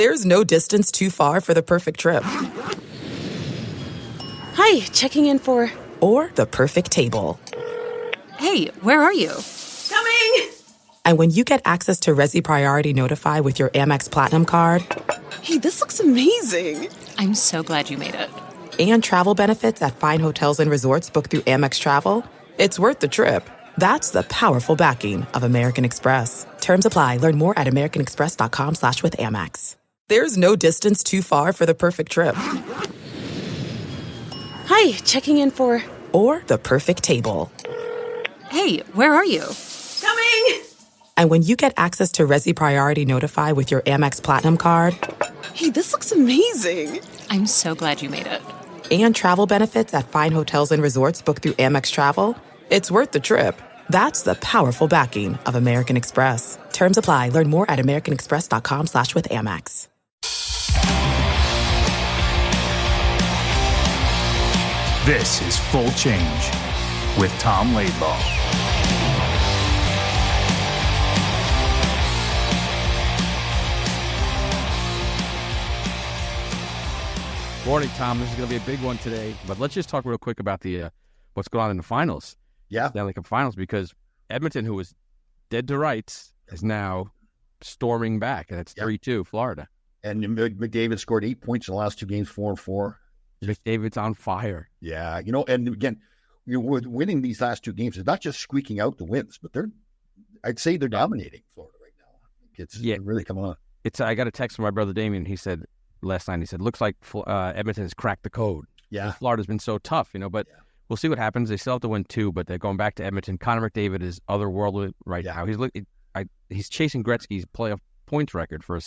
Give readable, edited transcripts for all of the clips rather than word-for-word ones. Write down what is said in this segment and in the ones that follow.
There's no distance too far for the perfect trip. Hi, checking in for... Or the perfect table. Hey, where are you? Coming! And when you get access to Resi Priority Notify with your Amex Platinum card... Hey, this looks amazing. I'm so glad you made it. And travel benefits at fine hotels and resorts booked through Amex Travel, it's worth the trip. That's the powerful backing of American Express. Terms apply. Learn more at americanexpress.com/withAmex. There's no distance too far for the perfect trip. Hi, checking in for... Or the perfect table. Hey, where are you? Coming! And when you get access to Resi Priority Notify with your Amex Platinum card... Hey, this looks amazing. I'm so glad you made it. And travel benefits at fine hotels and resorts booked through Amex Travel, it's worth the trip. That's the powerful backing of American Express. Terms apply. Learn more at americanexpress.com/withAmex. This is Full Change with Tom Laidlaw. Morning, Tom. This is going to be a big one today, but let's just talk real quick about the what's going on in the finals. Yeah. Stanley Cup Finals, because Edmonton, who was dead to rights, is now storming back, and it's 3-2 Florida. And McDavid scored 8 points in the last two games, 4-4. McDavid's on fire. Yeah, and again, with winning these last two games, it's not just squeaking out the wins, but I'd say they're dominating Florida right now. It's really coming on. I got a text from my brother Damien. He said last night, looks like Edmonton has cracked the code. Yeah. Florida's been so tough, but we'll see what happens. They still have to win 2, but they're going back to Edmonton. Connor McDavid is otherworldly right now. He's chasing Gretzky's playoff points record for a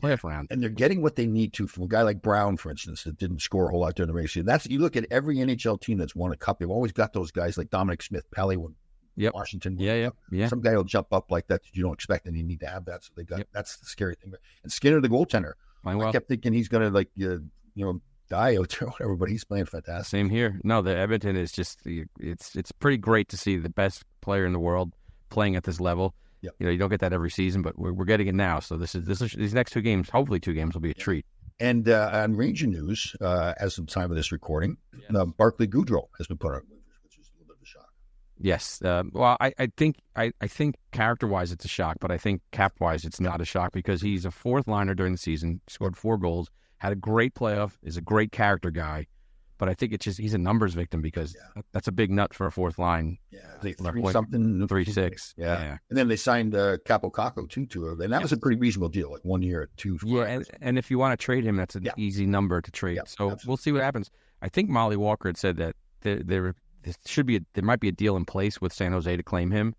playoff round. And they're getting what they need to from a guy like Brown, for instance, that didn't score a whole lot during the race. You look at every NHL team that's won a cup, they've always got those guys like Dominic Smith, Pelly, Washington. Yeah. Some guy will jump up like that you don't expect, and you need to have that. So they got that's the scary thing. And Skinner, the goaltender, I kept thinking he's going to die out there or whatever, but he's playing fantastic. Same here. No, the Edmonton is just it's pretty great to see the best player in the world playing at this level. Yep. You don't get that every season, but we're getting it now. So these next 2 games, hopefully 2 games, will be a treat. And on Ranger news, as of the time of this recording, Barclay Goodrow has been put on waivers, which is a little bit of a shock. Yes. Well, I think character-wise it's a shock, but I think cap-wise it's not a shock because he's a fourth liner during the season, scored 4 goals, had a great playoff, is a great character guy. But I think it's just he's a numbers victim because that's a big nut for a fourth line. Yeah, 3-6. Yeah. And then they signed Capo Caco too, and that was a pretty reasonable deal, like 1 year at 2. And if you want to trade him, that's an easy number to trade. So we'll see what happens. I think Molly Walker had said that there might be a deal in place with San Jose to claim him.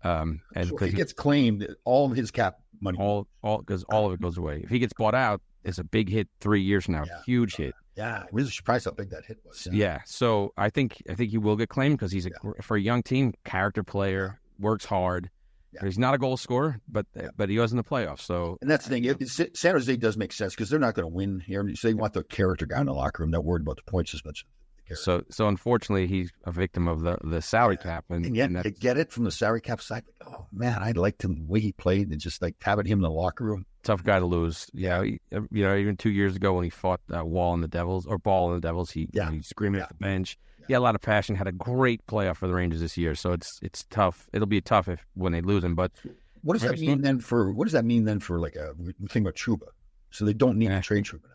And so if he gets claimed, all of his cap money, all of it goes away. If he gets bought out, it's a big hit 3 years from now, huge hit. Yeah, I'm really surprised how big that hit was. Yeah, so I think he will get claimed because he's for a young team, character player, works hard. Yeah. He's not a goal scorer, but he was in the playoffs. So and that's the thing. San Jose does make sense because they're not going to win here. So they want the character guy in the locker room, not worried about the points as much. So unfortunately, he's a victim of the salary cap, and yet to get it from the salary cap side. Like, oh man, I'd like the way he played and just like having him in the locker room. Tough guy to lose. Yeah, even 2 years ago when he fought Ball and the Devils, he screaming at the bench. Yeah. He had a lot of passion. Had a great playoff for the Rangers this year. So it's tough. It'll be tough when they lose him. But what does that mean then for like we think about Trouba? So they don't need to trade Trouba now.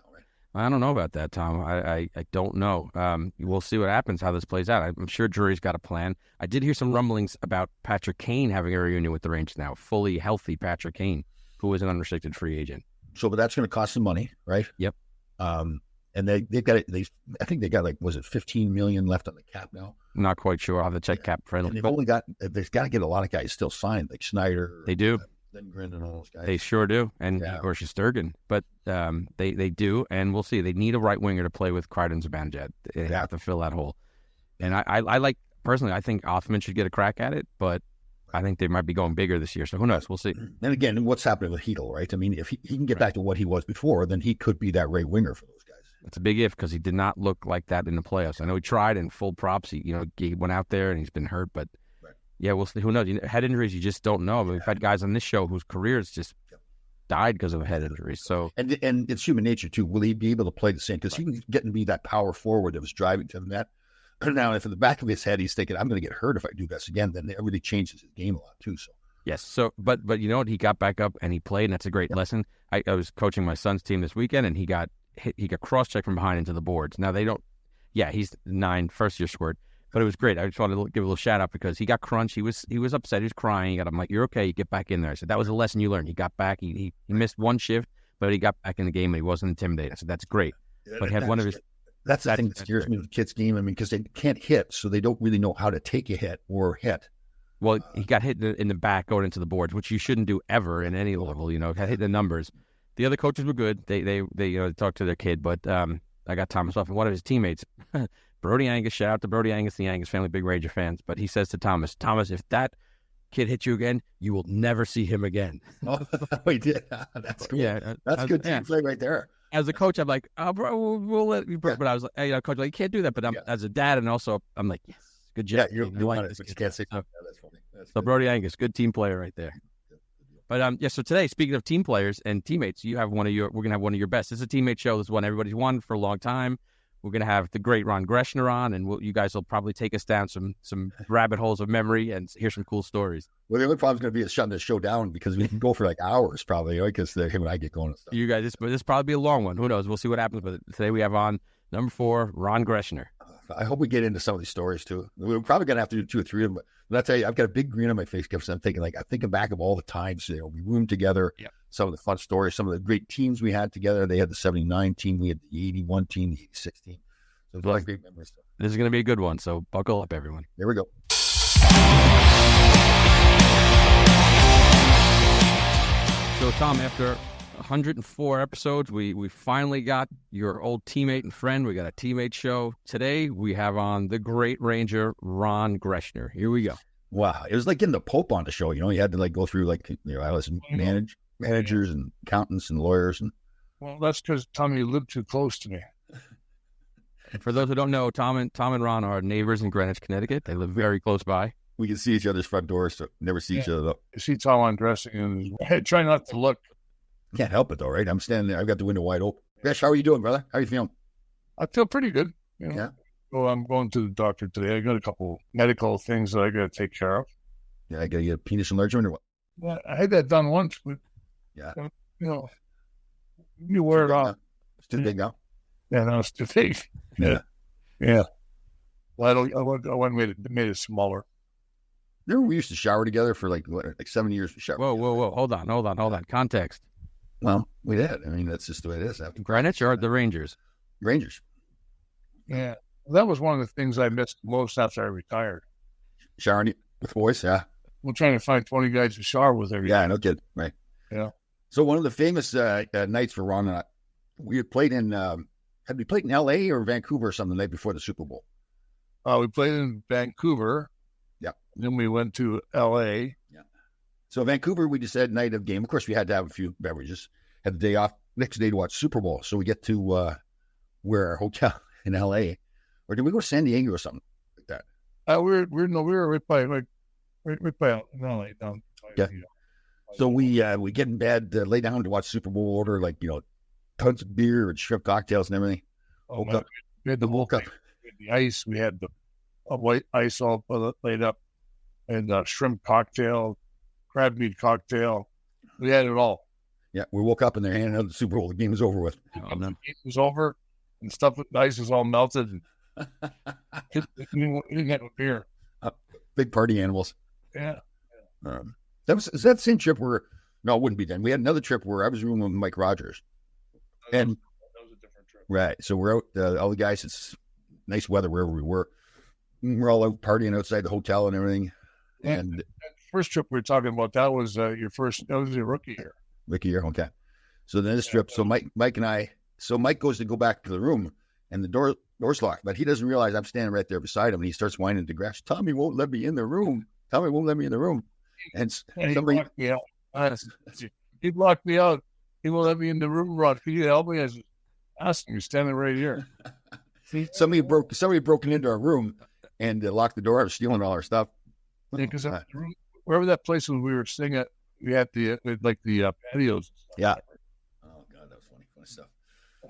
I don't know about that, Tom. I don't know. We'll see what happens, how this plays out. I'm sure Drury's got a plan. I did hear some rumblings about Patrick Kane having a reunion with the Rangers now, fully healthy Patrick Kane, who is an unrestricted free agent. So, but that's going to cost some money, right? Yep. And they've got it. I think they got was it $15 million left on the cap now? Not quite sure. I'll have to check cap friendly. And they've got to get a lot of guys still signed, like Snyder. They do. Lindgren and all those guys. They sure do, and of course Sturgeon. But they do, and we'll see. They need a right winger to play with Crichton Zibanejad. They have to fill that hole. And I like personally, I think Othman should get a crack at it, but I think they might be going bigger this year. So who knows? We'll see. And again, what's happening with Hedl, right? I mean, if he can get back to what he was before, then he could be that right winger for those guys. It's a big if because he did not look like that in the playoffs. I know he tried in full props. He went out there and he's been hurt, but. Yeah, we'll see. Who knows? Head injuries, you just don't know. I mean, we've had guys on this show whose careers just died because of a head injury. So and it's human nature too. Will he be able to play the same? Because he was getting to be that power forward that was driving to the net. Now, if in the back of his head he's thinking, "I'm going to get hurt if I do this again," then it really changes his game a lot too. So yes, so but you know what? He got back up and he played, and that's a great lesson. I was coaching my son's team this weekend, and he got cross-checked from behind into the boards. Now they don't. Yeah, he's 9, first-year squirt. But it was great. I just wanted to give a little shout out because he got crunched. He was upset. He was crying. I'm like, "You're okay. You get back in there." I said, "That was a lesson you learned." He got back. He missed one shift, but he got back in the game and he wasn't intimidated. I said, "That's great." But he had one of his. That's the thing that scares me with the kids' game. I mean, because they can't hit, so they don't really know how to take a hit or hit. Well, he got hit in the back going into the boards, which you shouldn't do ever in any level. Got hit the numbers. The other coaches were good. They talked to their kid, but I got Thomas off, and one of his teammates. Brody Angus, shout out to Brody Angus, the Angus family, big Ranger fans. But he says to Thomas, if that kid hits you again, you will never see him again. Oh, he did. That's cool. Yeah, that's good team play right there. As a coach, I'm like, "Oh, bro, we'll let you." But I was like, "Hey, coach, you can't do that." But as a dad, and also, I'm like, "Yes, good job." Yeah, you want it, but you can't say. So, that's funny. So Brody Angus, good team player right there. But so today, speaking of team players and teammates, we're gonna have one of your best. This is a teammate show. This is one everybody's won for a long time. We're going to have the great Ron Greschner on, and you guys will probably take us down some rabbit holes of memory and hear some cool stories. Well, the only problem is going to be is shutting the show down because we can go for like hours probably, because him and I get going and stuff. You guys, this probably be a long one. Who knows? We'll see what happens. But today we have on number 4, Ron Greschner. I hope we get into some of these stories too. We're probably going to have to do 2 or 3 of them. But I tell you, I've got a big grin on my face because I'm thinking back of all the times we roomed together. Yep. Some of the fun stories, some of the great teams we had together. They had the 79 team, we had the 81 team, the 86 team. So it's a lot of great memories. This is going to be a good one. So buckle up, everyone. Here we go. So Tom, after 104 episodes, we finally got your old teammate and friend. We got a teammate show. Today we have on the great Ranger, Ron Greschner. Here we go. Wow. It was like getting the Pope on the show. You had to go through I was managers and accountants and lawyers. Well, that's because Tommy lived too close to me. For those who don't know, Tom and Ron are neighbors in Greenwich, Connecticut. They live very close by. We can see each other's front doors, so never see each other though. You see Tom undressing and try not to look. Can't help it though, right? I'm standing there. I've got the window wide open. Gresh, how are you doing, brother? How are you feeling? I feel pretty good. Yeah. Well, I'm going to the doctor today. I got a couple medical things that I got to take care of. Yeah, I got to get a penis enlargement or what? Yeah, I had that done once, but you wear it off. It's too big now. Yeah, no, it's too big. Yeah. Well, I went and made it smaller. Remember we used to shower together for like 7 years. Whoa. Hold on. Context. Well, we did. I mean, that's just the way it is. Greenwich or the Rangers? Rangers. Yeah. That was one of the things I missed most after I retired. Showering with boys, yeah. We're trying to find 20 guys to shower with every day. Yeah, no kidding. Right. Yeah. So one of the famous nights for Ron and I, we had played in, had we played in L.A. or Vancouver or something the night before the Super Bowl? We played in Vancouver. Yeah. Then we went to L.A. Yeah. So Vancouver, we just had night of game. Of course, we had to have a few beverages. Had the day off, next day to watch Super Bowl. So we get to where our hotel in L.A. Or did we go to San Diego or something like that? We were right by L.A. down. Yeah. So we get in bed, lay down to watch Super Bowl, order tons of beer and shrimp cocktails and everything. We had the woke up. We had the ice. We had the white ice all laid up, and shrimp cocktail, crab meat cocktail. We had it all. Yeah, we woke up and they're handing out the Super Bowl. The game was over with. The game was over, and stuff with the ice was all melted. And we didn't get a beer. Big party animals. Yeah. Is that the same trip where? No, it wouldn't be then. We had another trip where I was rooming with Mike Rogers. And that was a different trip. Right. So we're out, all the guys, it's nice weather wherever we were. We're all out partying outside the hotel and everything. And that first trip we were talking about, that was your rookie year. Rookie year, okay. So then this trip, so Mike and I, Mike goes to go back to the room and the door's locked, but he doesn't realize I'm standing right there beside him and he starts whining to Gresh. Tommy won't let me in the room. Tommy won't let me in the room. And somebody... He locked me out. He won't let me in the room, Rod. Could you help me? I was asking you, standing right here. Somebody broken into our room and locked the door. I was stealing all our stuff. Yeah, because wherever that place was we were staying at, we had the patios. Yeah. Oh God, that was funny stuff.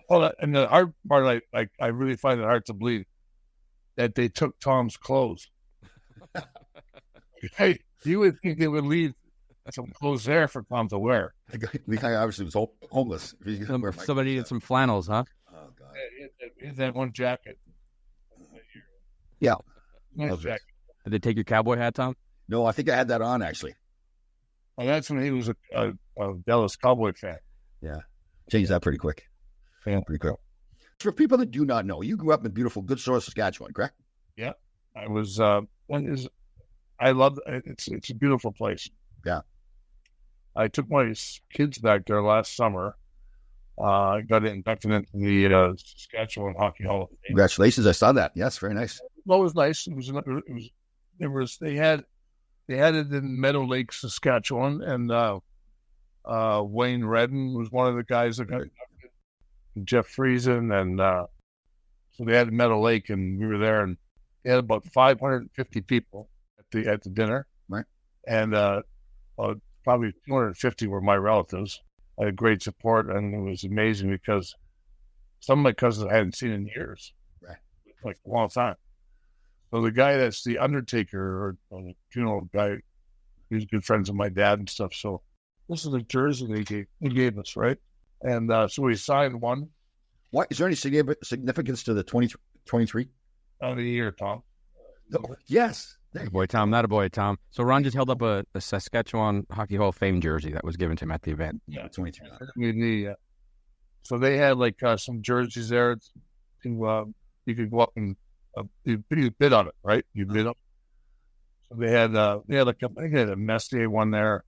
Well, and the hard part, I really find it hard to believe that they took Tom's clothes. Hey, you would think they would leave some clothes there for Tom to wear. The guy obviously was homeless. Somebody needed some flannels, huh? Oh God. He had that one jacket. Yeah. Nice jacket. Did they take your cowboy hat, Tom? No, I think I had that on actually. Well, that's when he was a Dallas Cowboy fan. Yeah. Changed that pretty quick. Yeah. Pretty quick. For people that do not know, you grew up in beautiful Goodsore, Saskatchewan, correct? Yeah. I was, I love it. It's a beautiful place. Yeah. I took my kids back there last summer. I got inducted into the Saskatchewan Hockey Hall of Fame. Congratulations. I saw that. Yes. Very nice. Well, it was nice. They had it in Meadow Lake, Saskatchewan, and Wayne Redden was one of the guys that got inducted. Jeff Friesen, and so they had Meadow Lake, and we were there, and they had about 550 people at the dinner, right? And probably 250 were my relatives. I had great support, and it was amazing because some of my cousins I hadn't seen in years, right? Like a long time. So the guy that's the undertaker or the funeral guy, he's good friends of my dad and stuff. So this is the jersey they gave us, right? And so we signed one. What is there any significance to the 2023? Of the year, Tom. No. Yes. Not a boy, Tom. Not a boy, Tom. So Ron just held up a Saskatchewan Hockey Hall of Fame jersey that was given to him at the event. Yeah, 23. So they had like some jerseys there. To you could go up and you bid on it, right? You bid up. So they had like I think they had a Messier one there,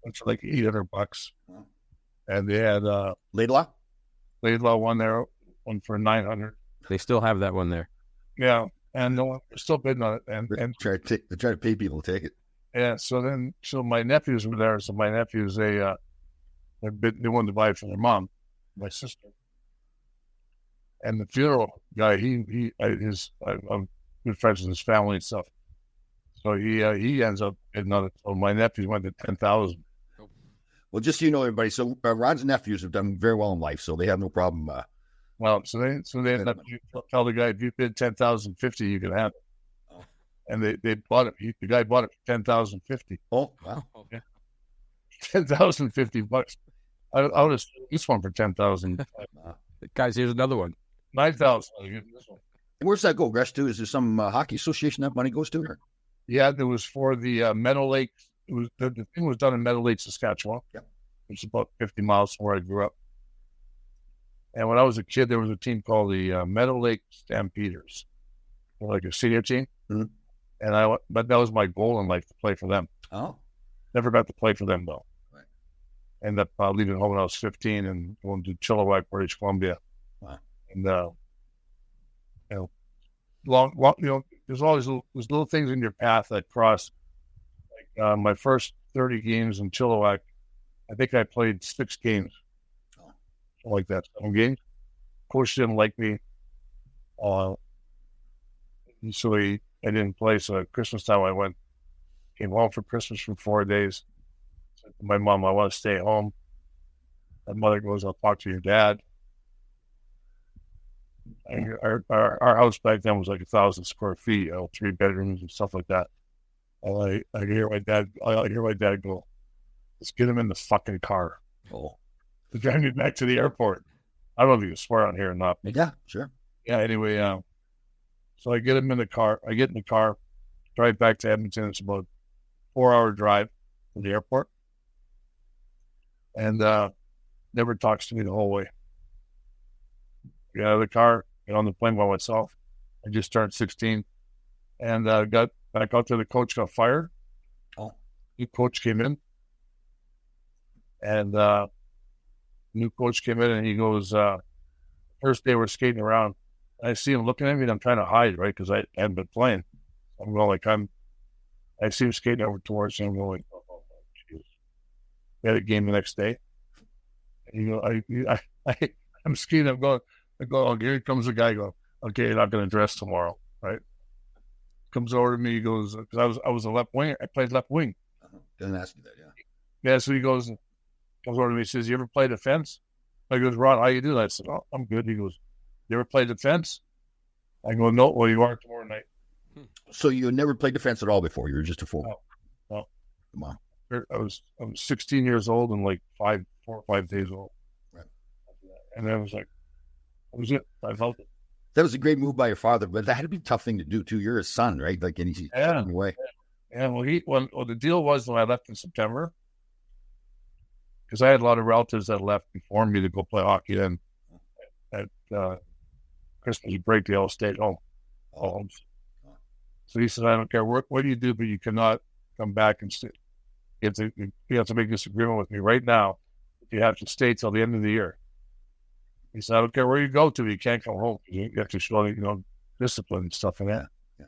which was like $800, and they had Laidlaw one there, one for $900. They still have that one there. Yeah, and no one still bidding on it, and they try to pay people to take it. Yeah, so my nephews were there. So my nephews they wanted to buy it for their mom, my sister, and the funeral guy. I'm good friends with his family and stuff. So he ends up bidding on it. So my nephews went to 10,000. Well, just so you know, everybody. So Ron's nephews have done very well in life, so they have no problem. Well, so they tell the guy, if you bid 10,050, you can have it. Oh. And they bought it. The guy bought it for 10,050. Oh, wow. Yeah. 10,050 bucks. I would have sold this one for 10,000. Guys, here's another one. 9,000. I'll give this one. And where's that go, Gresh, to? Is there some hockey association that money goes to? Or? Yeah, there was for the Meadow Lake. It was the thing was done in Meadow Lake, Saskatchewan. Yep. It's about 50 miles from where I grew up. And when I was a kid, there was a team called the Meadow Lake Stampeders, like a senior team. Mm-hmm. But that was my goal in life, to play for them. Oh, never got to play for them though. Right. Ended up leaving home when I was 15 and going to Chilliwack, British Columbia. Wow. And long, there's always there's little things in your path that cross. Like my first 30 games in Chilliwack, I think I played 6 games. Like that, 7 games. Coach didn't like me. So I didn't play. So at Christmas time, came home for Christmas for 4 days. Said to my mom, I want to stay home. My mother goes, I'll talk to your dad. Our house back then was like 1,000 square feet, 3 bedrooms and stuff like that. And I hear my dad go, let's get him in the fucking car. Oh. To drive me back to the airport. I don't know if you can swear on here or not. Yeah, sure. Yeah, anyway, so I get him in the car. I get in the car, drive back to Edmonton. It's about a 4-hour drive from the airport. And never talks to me the whole way. Get out of the car, get on the plane by myself. I just turned 16. And got back out there. The coach got fired. Oh. New coach came in. And new coach came in and he goes, first day we're skating around. I see him looking at me and I'm trying to hide, right? Because I hadn't been playing. I'm going I see him skating over towards him. I'm going, oh, geez. We had a game the next day. And I'm skating. I'm going, oh, here comes the guy going, okay, you're not going to dress tomorrow, right? Comes over to me. He goes, because I was a left winger. I played left wing. Didn't ask you that, yeah. Yeah, so he comes over to me, he says, "You ever play defense?" I goes, "Ron, how you doing?" I said, "Oh, I'm good." He goes, "You ever play defense?" I go, "No." "Well, you are tomorrow night." So you had never played defense at all before? You were just a forward? No. Wow. I was 16 years old and like 4 or 5 days old. Right. And I was like, that was it. I felt it. That was a great move by your father, but that had to be a tough thing to do too. You're his son, right? Like, and he's taking you away. Yeah, well, the deal was when I left in September, because I had a lot of relatives that left before me to go play hockey. Then at Christmas break, they all stayed home. So he said, "I don't care what do you do, but you cannot come back and stay. You have to make this agreement with me right now. You have to stay till the end of the year." He said, "I don't care where you go to, you can't come home. You have to show, discipline and stuff like that." Yeah.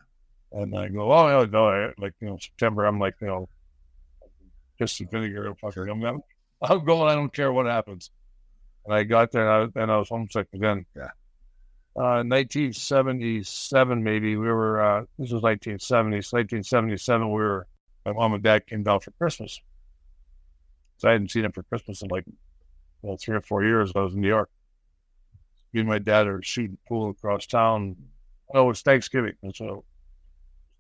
And I go, "Oh, no, September, I'm like, just some vinegar. Sure. I'm going, I don't care what happens." And I got there and I was homesick again. Yeah. 1977, maybe, we were, this was 1970. So 1977, my mom and dad came down for Christmas. So I hadn't seen them for Christmas in 3 or 4 years. I was in New York. Me and my dad are shooting pool across town. Oh, it's Thanksgiving. So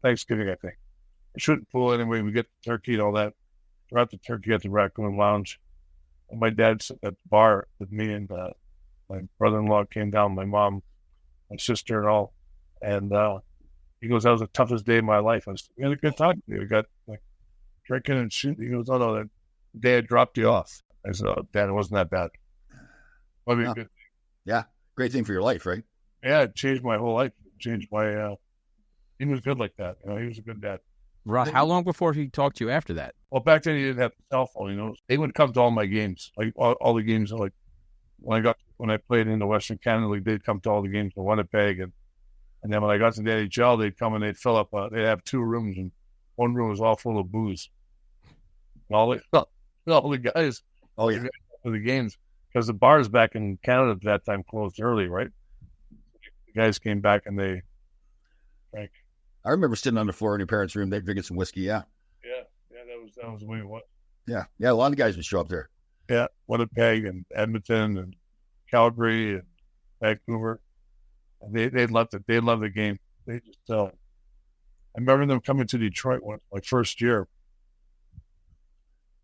Thanksgiving, I think. We're shooting pool anyway. We get the turkey and all that. We're at the turkey at the Raccoon Lounge. And my dad's at the bar with me, and my brother-in-law came down, my mom, my sister and all. And he goes, "That was the toughest day of my life." I said, "We had a good time. We got drinking and shooting." He goes, "Oh, no, that day I dropped you off." I said, "Oh, Dad, it wasn't that bad." Probably a good. Yeah. Great thing for your life, right? Yeah, it changed my whole life. It changed my, he was good like that. He was a good dad. Ron, how long before he talked to you after that? Well, back then he didn't have a cell phone, They would come to all my games, all the games, when I played in the Western Canada League, they'd come to all the games in Winnipeg, and then when I got to the NHL, they'd come and they'd fill up. They'd have 2 rooms, and one room was all full of booze. And all the guys, Oh yeah, for the games, because the bars back in Canada at that time closed early, right? The guys came back and they drank. I remember sitting on the floor in your parents' room. They're drinking some whiskey. Yeah. That was the way it was. Yeah. A lot of guys would show up there. Yeah, Winnipeg and Edmonton and Calgary and Vancouver. And they loved it. They loved the game. They just I remember them coming to Detroit my first year.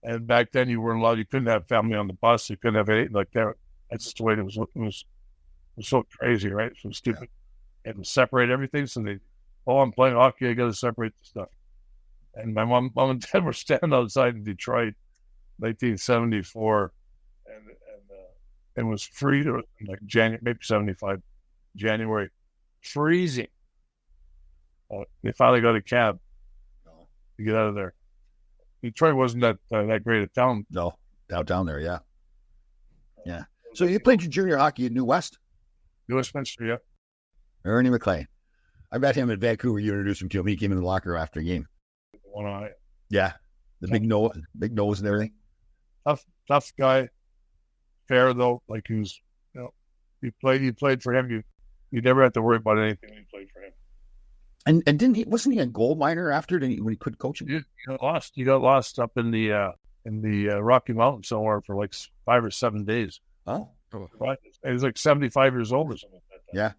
And back then you weren't allowed. You couldn't have family on the bus. You couldn't have anything like that. That's just the way it was. It was so crazy, right? So stupid. Yeah. And to separate everything. So I'm playing hockey. I got to separate the stuff. And my mom and dad were standing outside in Detroit, 1974, and it was free to January, maybe 75, January, freezing. They finally got a cab to get out of there. Detroit wasn't that great a town. No, down there, yeah. Yeah. So you played your junior hockey at New West? New Westminster, yeah. Ernie McLean. I met him in Vancouver. You introduced him to him. He came in the locker after a game. One eye. Yeah. The big nose and everything. Tough guy. Fair though. Like he was, you played for him. You never had to worry about anything when you played for him. And wasn't he a gold miner after when he quit coaching? You got lost up in the Rocky Mountains somewhere for 5 or 7 days. Oh. Right. He was 75 years old or something like that. Yeah.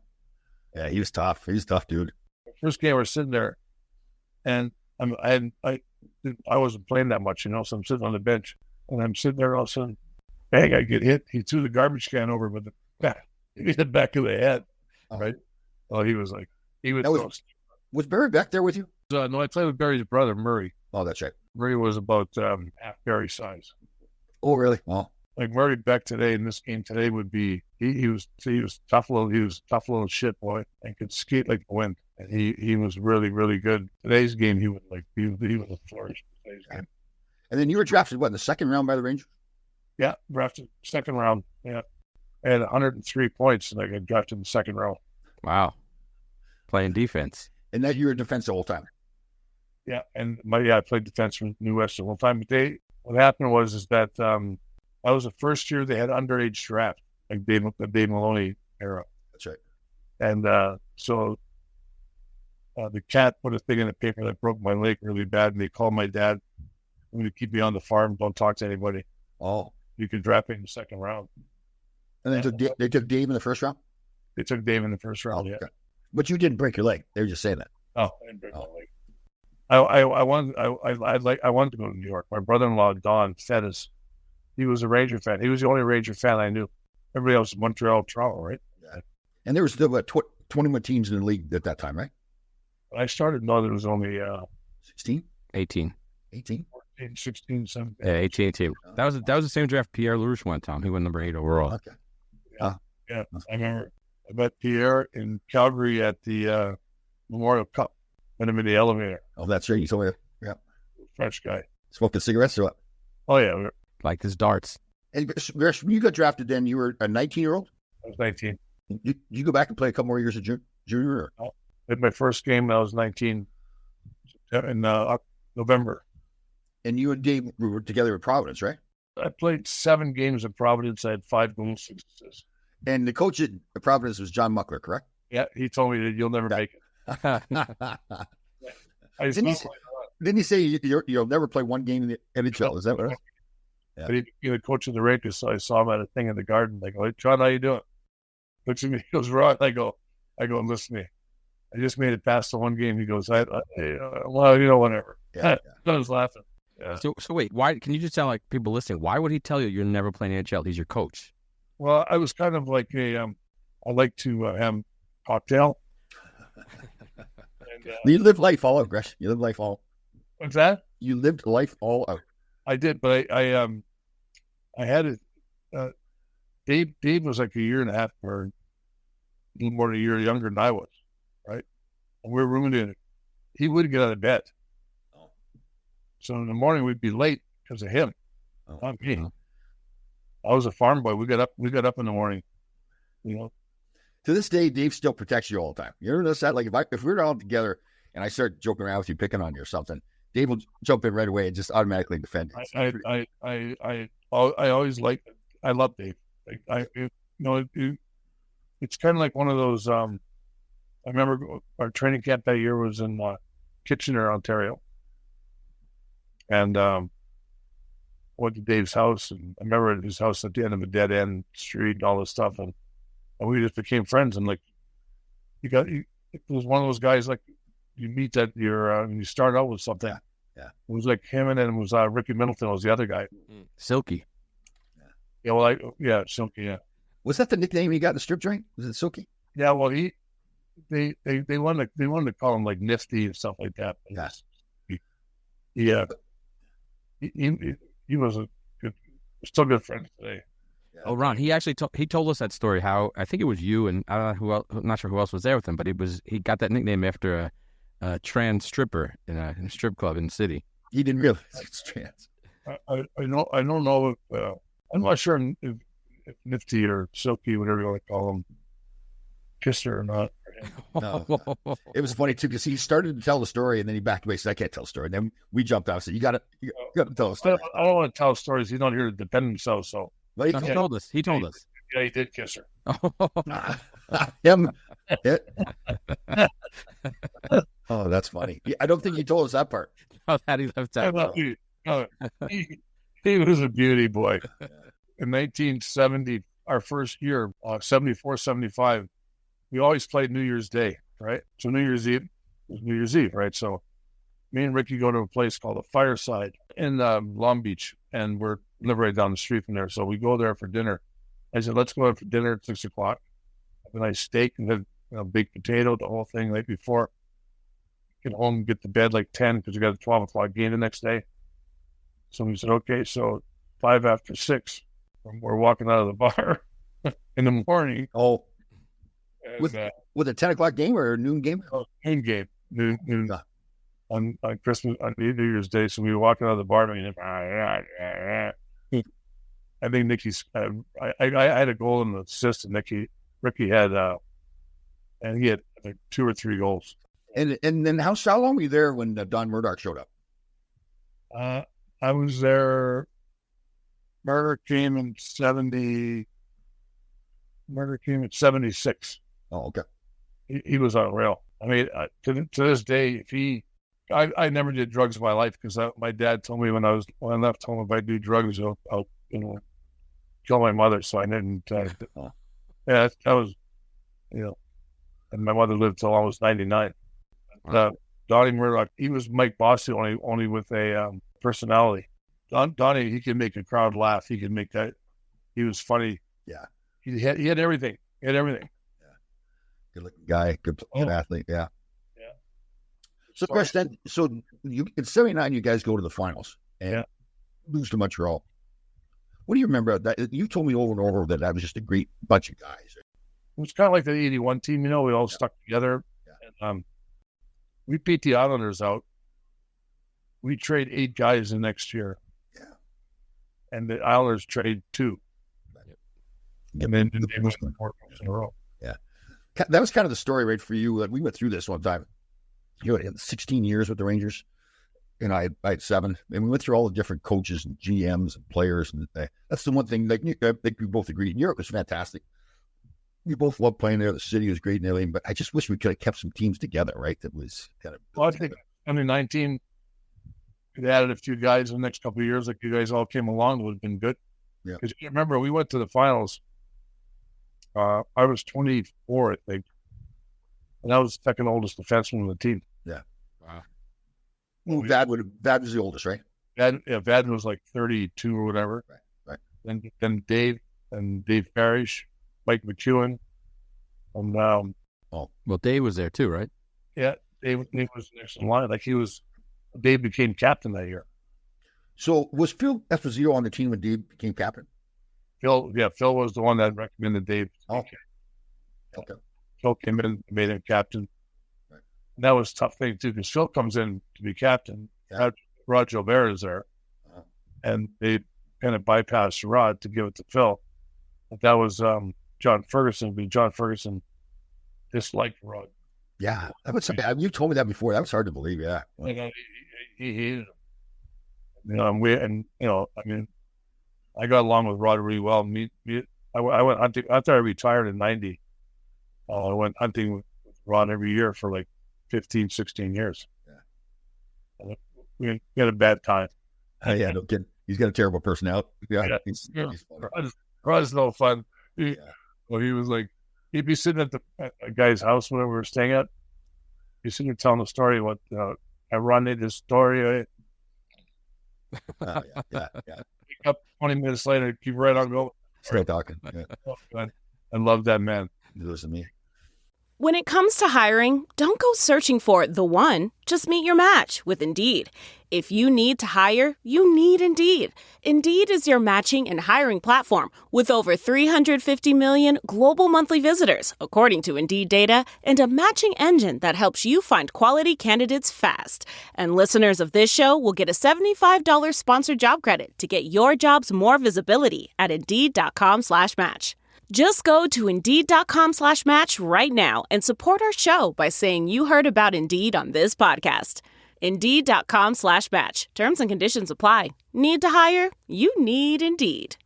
Yeah, he was tough. He was tough, dude. First game, we're sitting there, and I wasn't playing that much, so I'm sitting on the bench, and I'm sitting there all of a sudden, bang, I get hit. He threw the garbage can over with the back of the head, right? Oh, he was Was Barry Beck there with you? No, I played with Barry's brother, Murray. Oh, that's right. Murray was about half Barry's size. Oh, really? Oh. Murray Beck today in this game today would be he was tough little shit boy and could skate like the wind, and he was really, really good. Today's game he was a flourish. Today's game. And then you were drafted in the second round by the Rangers? Yeah, drafted second round. Yeah, I had 103 points and I got drafted in the second round. Wow, playing defense. And that you were a defense the whole time. Yeah, and I played defense for New West the whole time. But what happened was that I was the first year they had underage draft, like the Dave Maloney era. That's right. And so the cat put a thing in the paper that broke my leg really bad, and they called my dad I'm going to keep me on the farm. Don't talk to anybody. Oh. You can draft me in the second round. And they took Dave in the first round? They took Dave in the first round, yeah. Okay. But you didn't break your leg. They were just saying that. Oh, I didn't break my leg. I wanted to go to New York. My brother-in-law, Don Fettis, he was a Ranger fan. He was the only Ranger fan I knew. Everybody else was Montreal, Toronto, right? Yeah. And there was still about 21 teams in the league at that time, right? When I started, no, there was only 16? 18. 18? 14, 16, 17. Yeah, 18. That was the same draft Pierre LaRouche went, Tom. He went number 8 overall. Okay. Yeah, I remember I met Pierre in Calgary at the Memorial Cup. Met him in the elevator. Oh, that's right. You told me. Yeah. French guy. Smoking cigarettes or what? Oh, yeah. Like his darts. And Gresh, when you got drafted then, you were a 19-year-old? I was 19. Did you go back and play a couple more years of junior? Or? I had my first game when I was 19 in November. And you and Dave were together at Providence, right? I played 7 games at Providence. I had 5 goals, 6 assists. And the coach at Providence was John Muckler, correct? Yeah, he told me that you'll never make it. Didn't he say you'll never play one game in the NHL? Is that what? Yeah. But he became the coach of the Rangers, so I saw him at a thing in the garden. I go, "Hey, John, how you doing?" Looks at me, he goes, "Ron." I go, "Listen to me. I just made it past the one game." He goes, well, whatever." Yeah. I was laughing. Yeah. So wait, why? Can you just tell like people listening? Why would he tell you you're never playing NHL? He's your coach. Well, I was kind of like I like to have cocktail. And, you lived life all out, Gresh. You lived life all. What's that? You lived life all out. I did, but I had it. Dave was like a year and a half or a little more than a year younger than I was, right? And we were rooming in it. He wouldn't get out of bed. Oh. So in the morning we'd be late because of him, not me. Oh. I was a farm boy. We got up in the morning, you know. To this day, Dave still protects you all the time. You ever notice that? Like if we were all together and I start joking around with you, picking on you or something, Dave will jump in right away and just automatically defend you. I always I love Dave. It's kind of like one of those. I remember our training camp that year was in Kitchener, Ontario, and went to Dave's house, and I remember at his house at the end of a dead end street and all this stuff, and we just became friends. And like, it was one of those guys like you meet that you start out with something. Yeah. It was like him, and then it was Ricky Middleton was the other guy. Silky. Yeah, well, Silky. Yeah. Was that the nickname he got in the strip joint? Was it Silky? Yeah, well, they wanted to call him like Nifty and stuff like that. Yes. He was still good friends today. Yeah. Oh, Ron, he actually told us that story. How I think it was you and I don't know who else. I'm not sure who else was there with him, but he got that nickname after a trans stripper in a strip club in the city. He didn't realize it's trans. I don't know if I'm not sure if Nifty or Silky, whatever you want to call him, kissed her or not. No. It was funny too because he started to tell the story and then he backed away. Said, "I can't tell a story." And then we jumped out and said, "You got to tell a story." I don't want to tell stories. He's not here to defend himself. So he told us. He told us. Yeah, he did kiss her. Him. Oh, that's funny. I don't think he told us that part. Oh, that he left out. He was a beauty boy. In 1970, our first year, 74, 75, we always played New Year's Day, right? So New Year's Eve was New Year's Eve, right? So me and Ricky go to a place called the Fireside in Long Beach, and we're live right down the street from there. So we go there for dinner. I said, "Let's go out for dinner at 6 o'clock. Have a nice steak and have baked potato, the whole thing right before. Get home, get to bed like 10 because we got a 12 o'clock game the next day." So we said, "Okay." So 5 after 6, we're walking out of the bar in the morning. Oh, and, with a 10 o'clock game or a noon game? Noon game, noon on Christmas, on New Year's Day. So we were walking out of the bar. I think Nicky's. I had a goal and an assist, and Ricky had, and he had like 2 or 3 goals. And then how long were you there when Don Murdoch showed up? I was there. Murdoch came in 70. Murdoch came in 76. Oh, okay. He was unreal. I mean, to this day, if he I never did drugs in my life because my dad told me when I left home, if I do drugs, I'll kill my mother. So I didn't. Yeah, that was, and my mother lived till almost 99. Donnie Murdoch, he was Mike Bossy only with a personality. Donnie, he could make a crowd laugh. He could make that. He was funny. Yeah. He had everything. He had everything. Yeah. Good looking guy. Good athlete. Yeah. Yeah. So, Chris, then, you in '79, you guys go to the finals and lose to Montreal. What do you remember? That you told me over and over that was just a great bunch of guys. It was kind of like the '81 team. We all stuck together. Yeah. And, we beat the Islanders out. We trade 8 guys the next year. Yeah. And the Islanders trade 2. And then they went 4 games in a row. Yeah. That was kind of the story, right, for you. We went through this one time. You had 16 years with the Rangers, and I had 7. And we went through all the different coaches and GMs and players. And that's the one thing, I think we both agreed. Europe was fantastic. We both loved playing there. The city was great and everything, but I just wish we could have kept some teams together, right? That was kind of. Well, I think under 19, we added a few guys in the next couple of years. Like you guys all came along, it would have been good. Yeah. Because you remember, we went to the finals. I was 24, I think, and I was the second oldest defenseman on the team. Yeah. Wow. Well, Vad was the oldest, right? Vad was like 32 or whatever. Right. Then Dave and Dave Parrish, Mike McEwen, and well, Dave was there too, right? Yeah, Dave was next in line. Like Dave became captain that year. So was Phil Esposito on the team when Dave became captain? Phil was the one that recommended Dave. Okay. Phil came in and made him captain. Right. And that was a tough thing too, because Phil comes in to be captain. Yeah. Rod Gilbert is there, and they kind of bypassed Rod to give it to Phil. But that was John Ferguson. But John Ferguson disliked Rod. Yeah, that was something. You told me that before. That was hard to believe. Yeah, he hated him. I got along with Rod really well. I went hunting after I retired in '90. I went hunting with Rod every year for like 15, 16 years. Yeah. We had a bad time. Yeah, no kidding. He's got a terrible personality. Yeah. He's Rod's no fun. He was like, he'd be sitting at a guy's house whenever we were staying at. He's sitting there telling the story what I run into this story. Yeah. Pick up 20 minutes later, keep right on going. Still talking. Yeah. I love that man. Listen to me. When it comes to hiring, don't go searching for the one. Just meet your match with Indeed. If you need to hire, you need Indeed. Indeed is your matching and hiring platform with over 350 million global monthly visitors, according to Indeed data, and a matching engine that helps you find quality candidates fast. And listeners of this show will get a $75 sponsored job credit to get your jobs more visibility at Indeed.com/match. Just go to Indeed.com/match right now and support our show by saying you heard about Indeed on this podcast. Indeed.com/match. Terms and conditions apply. Need to hire? You need Indeed.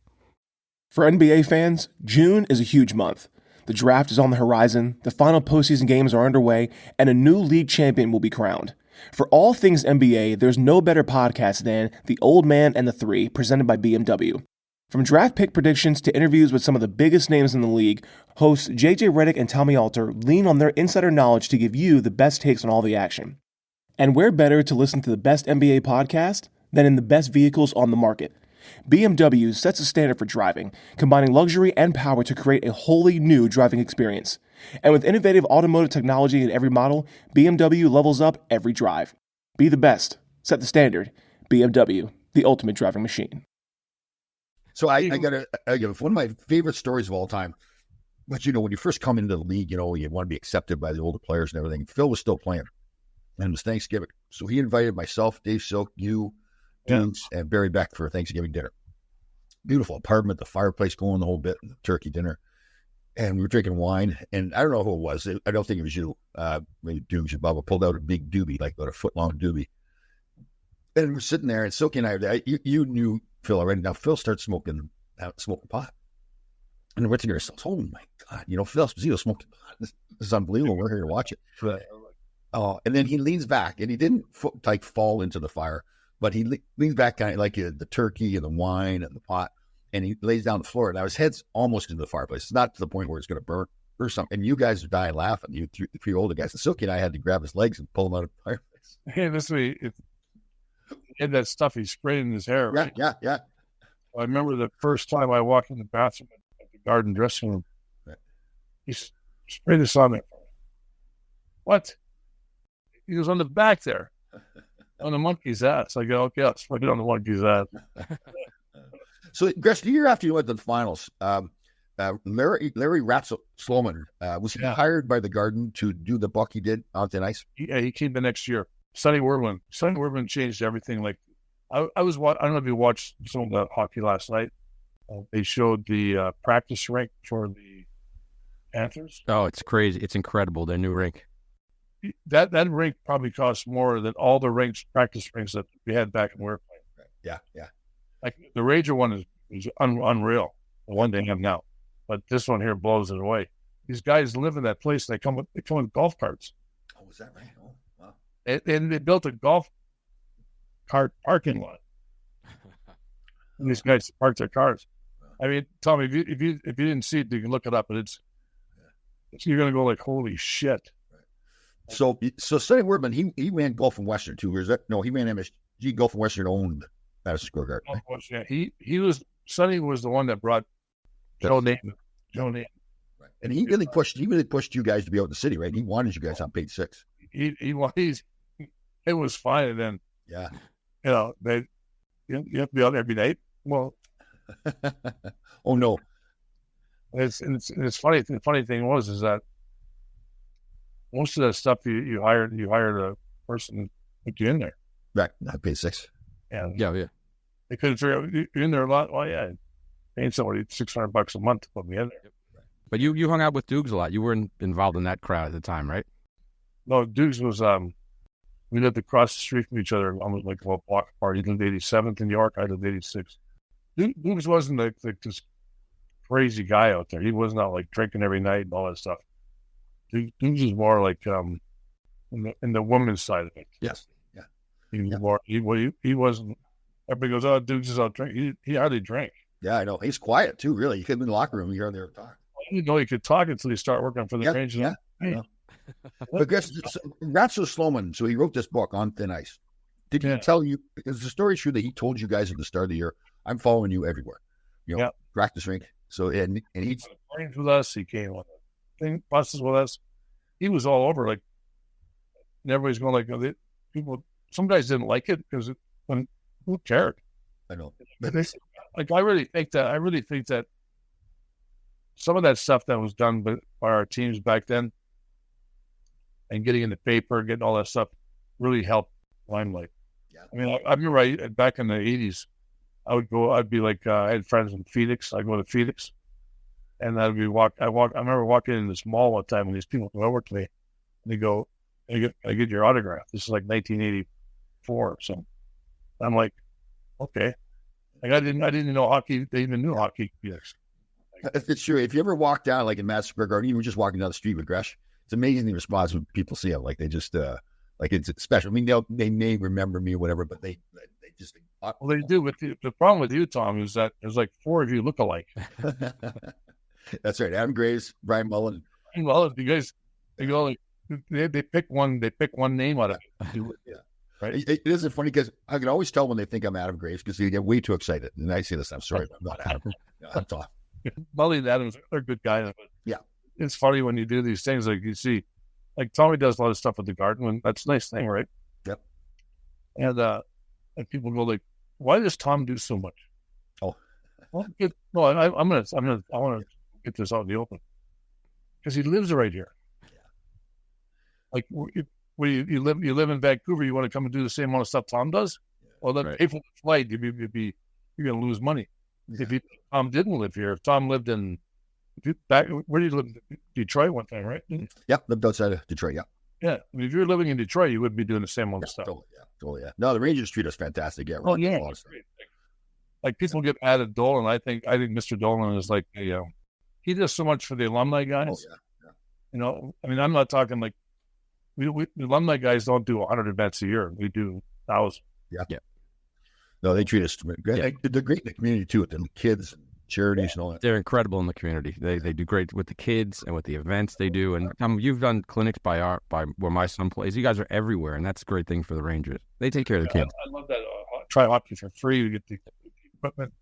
For NBA fans, June is a huge month. The draft is on the horizon, the final postseason games are underway, and a new league champion will be crowned. For all things NBA, there's no better podcast than The Old Man and the Three, presented by BMW. From draft pick predictions to interviews with some of the biggest names in the league, hosts JJ Redick and Tommy Alter lean on their insider knowledge to give you the best takes on all the action. And where better to listen to the best NBA podcast than in the best vehicles on the market? BMW sets a standard for driving, combining luxury and power to create a wholly new driving experience. And with innovative automotive technology in every model, BMW levels up every drive. Be the best. Set the standard. BMW, the ultimate driving machine. So I got one of my favorite stories of all time. But, when you first come into the league, you want to be accepted by the older players and everything. Phil was still playing, and it was Thanksgiving. So he invited myself, Dave Silk, you, Dukes, and Barry Beck for Thanksgiving dinner. Beautiful apartment, the fireplace going the whole bit, and the turkey dinner. And we were drinking wine, and I don't know who it was. I don't think it was you. Maybe Dukes or Bubba pulled out a big doobie, like about a foot-long doobie. And we're sitting there, and Silky and I are there. You knew Phil already. Now, Phil started smoking pot. And we're thinking to ourselves, oh, my God, Phil Esposito smoking pot. This is unbelievable. We're here to watch it. Oh, and then he leans back, and he didn't like fall into the fire, but he leans back kind of like the turkey and the wine and the pot, and he lays down the floor. Now his head's almost into the fireplace. It's not to the point where it's going to burn or something. And you guys are dying laughing. You three older guys. And Silky and I had to grab his legs and pull him out of the fireplace. Hey, this way, he had that stuff he sprayed in his hair. Right? Yeah. I remember the first time I walked in the bathroom at the garden dressing room. Right. He sprayed this on there. What? He was on the back there, on the monkey's ass. I go, okay, I'll spray it on the monkey's ass. So, Gresh, the year after you went to the finals, Larry Sloman, was he hired by the Garden to do the buck he did on thin ice? Yeah, he came the next year. Sonny Werblin changed everything. Like I don't know if you watched some of the hockey last night. They showed the practice rink for the Panthers. Oh, it's crazy! It's incredible. Their new rink. That rink probably costs more than all the practice rinks that we had back in Warplane. Yeah. Like the Ranger one is unreal. The one they have now, but this one here blows it away. These guys live in that place. They come with golf carts. Oh, is that right? Oh, wow. And they built a golf cart parking lot. And these guys park their cars. I mean, Tommy, if you didn't see it, you can look it up. But you're gonna go like, holy shit. So Sonny Werblin, he ran Gulf and Western too. Or is that no? He ran MSG. Gulf and Western owned Madison Square Garden. Right? Yeah, Sonny was the one that brought Joe Namath. Right. And he really pushed you guys to be out in the city, right? He wanted you guys on page 6. It was fine, and then yeah, you have to be out there every night. Well, oh no, it's funny. The funny thing is that most of that stuff you hired a person to put you in there. Right, not page 6. Yeah. They couldn't figure out you're in there a lot. Well, yeah, paying somebody $600 a month to put me in there. But you hung out with Dukes a lot. You were involved in that crowd at the time, right? No, Dukes was we lived across the street from each other, almost like a block apart. He lived 87th in New York. I lived 86. Dukes wasn't like this crazy guy out there. He was not like drinking every night and all that stuff. Dukes was more like in the women's side of it. Yes. Yeah. He wasn't. Everybody goes, oh, Dukes is out drinking. He hardly drank. Yeah, I know. He's quiet too. Really, you could be in the locker room. You hear him there talk. You know, he could talk until he start working for the Rangers. Yeah. Hey. But guess Ratso Sloman. So he wrote this book on thin ice. Did he tell you? Is the story true that he told you guys at the start of the year, "I'm following you everywhere"? Practice rink. So and he planes with us. He came on buses with us. He was all over. Like, and everybody's going like people. Some guys didn't like it because who cared? I know. But I really think that some of that stuff that was done by our teams back then and getting in the paper, getting all that stuff really helped Limelight. Yeah. I mean, I remember back in the 80s, I'd be like, I had friends in Phoenix. I'd go to Phoenix and I remember walking in this mall one time and these people come over to me and they go, I get your autograph. This is like 1984 or something. I'm like, okay. Like I didn't know hockey. They even knew hockey. Yes. It's true. If you ever walk down like in Madison Square Garden, even just walking down the street with Gresh, it's amazing the response when people see him. Like they just like it's special. I mean, they may remember me or whatever, but they just. Well, they do. But the problem with you, Tom, is that there's like 4 of you look alike. That's right. Adam Graves, Brian Mullen. Well, you guys, they go like they pick one name out of it. Yeah. Right. It isn't funny because I can always tell when they think I'm Adam Graves because they get way too excited. And I say this, I'm sorry, I'm not Adam. No, I'm Tom. Mully and Adams, they're good guys. But yeah. It's funny when you do these things, like you see, like Tommy does a lot of stuff with the Garden, and that's a nice thing, right? Yep. And people go like, why does Tom do so much? Oh. Well, I want to get this out in the open because he lives right here. Yeah. Like you live in Vancouver, you want to come and do the same amount of stuff Tom does? Yeah. Well, then pay for the flight, you're going to lose money. Yeah. If Tom didn't live here, if Tom lived in where did you live? Detroit one time, right? Yeah, lived outside of Detroit. Yeah. Yeah. I mean, if you were living in Detroit, you wouldn't be doing the same amount of stuff. Totally. Yeah. No, the Rangers treat us fantastic. Yeah. Oh yeah. Like people get mad at Dolan. I think Mr. Dolan is like he does so much for the alumni guys. Oh, yeah. You know, I mean, I'm not talking like the alumni guys don't do 100 events a year. We do 1,000. Yeah. No, they treat us great. Yeah. They're great in the community too, with the kids, and charities, and all that. They're incredible in the community. They do great with the kids and with the events they do. And you've done clinics by where my son plays. You guys are everywhere, and that's a great thing for the Rangers. They take care of the kids. I love that. Try hockey for free. We get the equipment.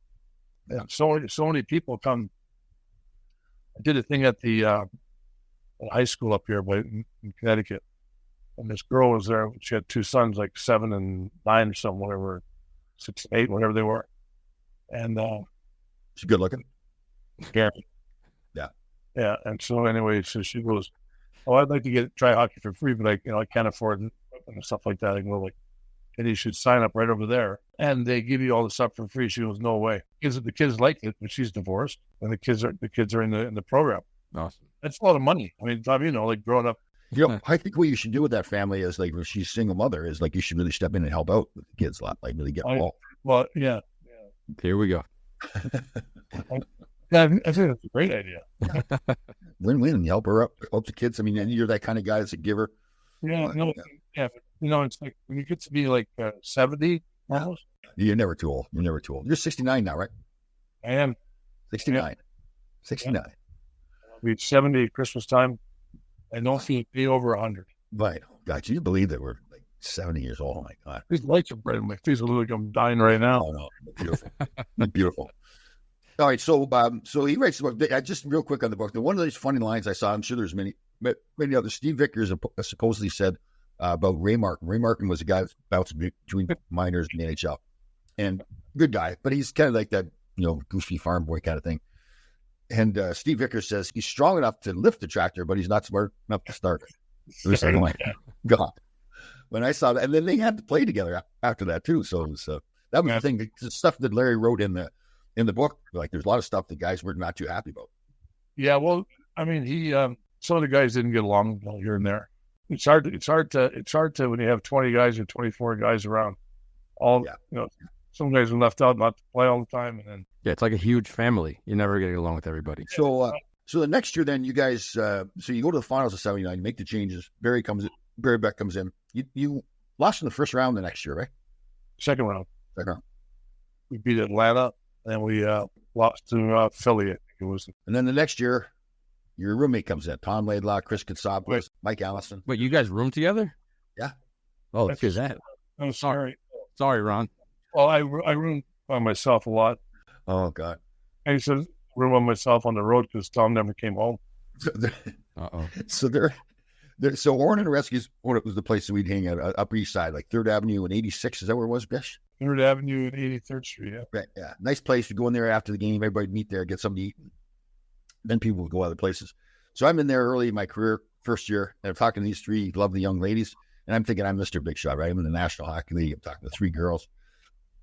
Yeah, so many people come. I did a thing at the high school up here in Connecticut, and this girl was there. She had 2 sons, like 7 and 9 or something, whatever, 6 and 8, whatever they were. And She's good looking. Gary. Yeah. Yeah. And so anyway, so she goes, "Oh, I'd like to try hockey for free, but I can't afford it," and stuff like that. I go like, "And you should sign up right over there, and they give you all the stuff for free." She goes, "No way." Because the kids like it, but she's divorced, and the kids are in the program. Awesome. That's a lot of money. I mean, Tom, like growing up. I think what you should do with that family is, like, when she's a single mother, is like you should really step in and help out with the kids a lot, like really get involved. Well, yeah. Here we go. Yeah, I think that's a great idea. Win-win. You help her up, help the kids. I mean, and you're that kind of guy that's a giver. Yeah, yeah. It's like when you get to be like 70 almost. You're never too old. You're 69 now, right? I am 69. Yeah. 69. I'll be 70 at Christmas time. I don't feel be over 100. Right. God, can you believe that we're like 70 years old? Oh my God. These lights are bright in my face. I look like I'm dying right now. Oh no, beautiful, beautiful. All right, so he writes the book. Just real quick on the book. One of these funny lines I saw, I'm sure there's many others. Steve Vickers supposedly said about Ray Martin. Ray Martin was a guy that bounced between minors and the NHL, and good guy, but he's kind of like that, goofy farm boy kind of thing. And Steve Vickers says he's strong enough to lift the tractor, but he's not smart enough to start it. It was like, oh my God. When I saw that, and then they had to play together after that too. So it was, that was the thing. The stuff that Larry wrote in the book, like there's a lot of stuff that guys were not too happy about. Yeah, well, I mean, he some of the guys didn't get along here and there. It's hard to when you have 20 guys or 24 guys around. Some guys are left out not to play all the time, and then it's like a huge family. You're never getting along with everybody. So the next year, then you guys, so you go to the finals of '79, you make the changes. Barry Beck comes in. You lost in the first round the next year, right? Second round. We beat Atlanta, and we lost to Philly, I think it was. And then the next year, your roommate comes in. Tom Laidlaw, Chris Katsopoulos, Mike Allison. Wait, you guys roomed together? Yeah. Oh, let's hear that. I'm sorry. Sorry, Ron. Well, I roomed by myself a lot. Oh, God. I used to room by myself on the road because Tom never came home. Uh-oh. So so Warren and Rescue's, it was the place that we'd hang out, Upper East Side, like 3rd Avenue and 86. Is that where it was, Bish? 3rd Avenue and 83rd Street, yeah. Right, yeah. Nice place to go in there after the game. Everybody meet there, get something to eat. Then people would go other places. So I'm in there early in my career, first year, and I'm talking to these 3 lovely young ladies, and I'm thinking I'm Mr. Big Shot, right? I'm in the National Hockey League. I'm talking to 3 girls.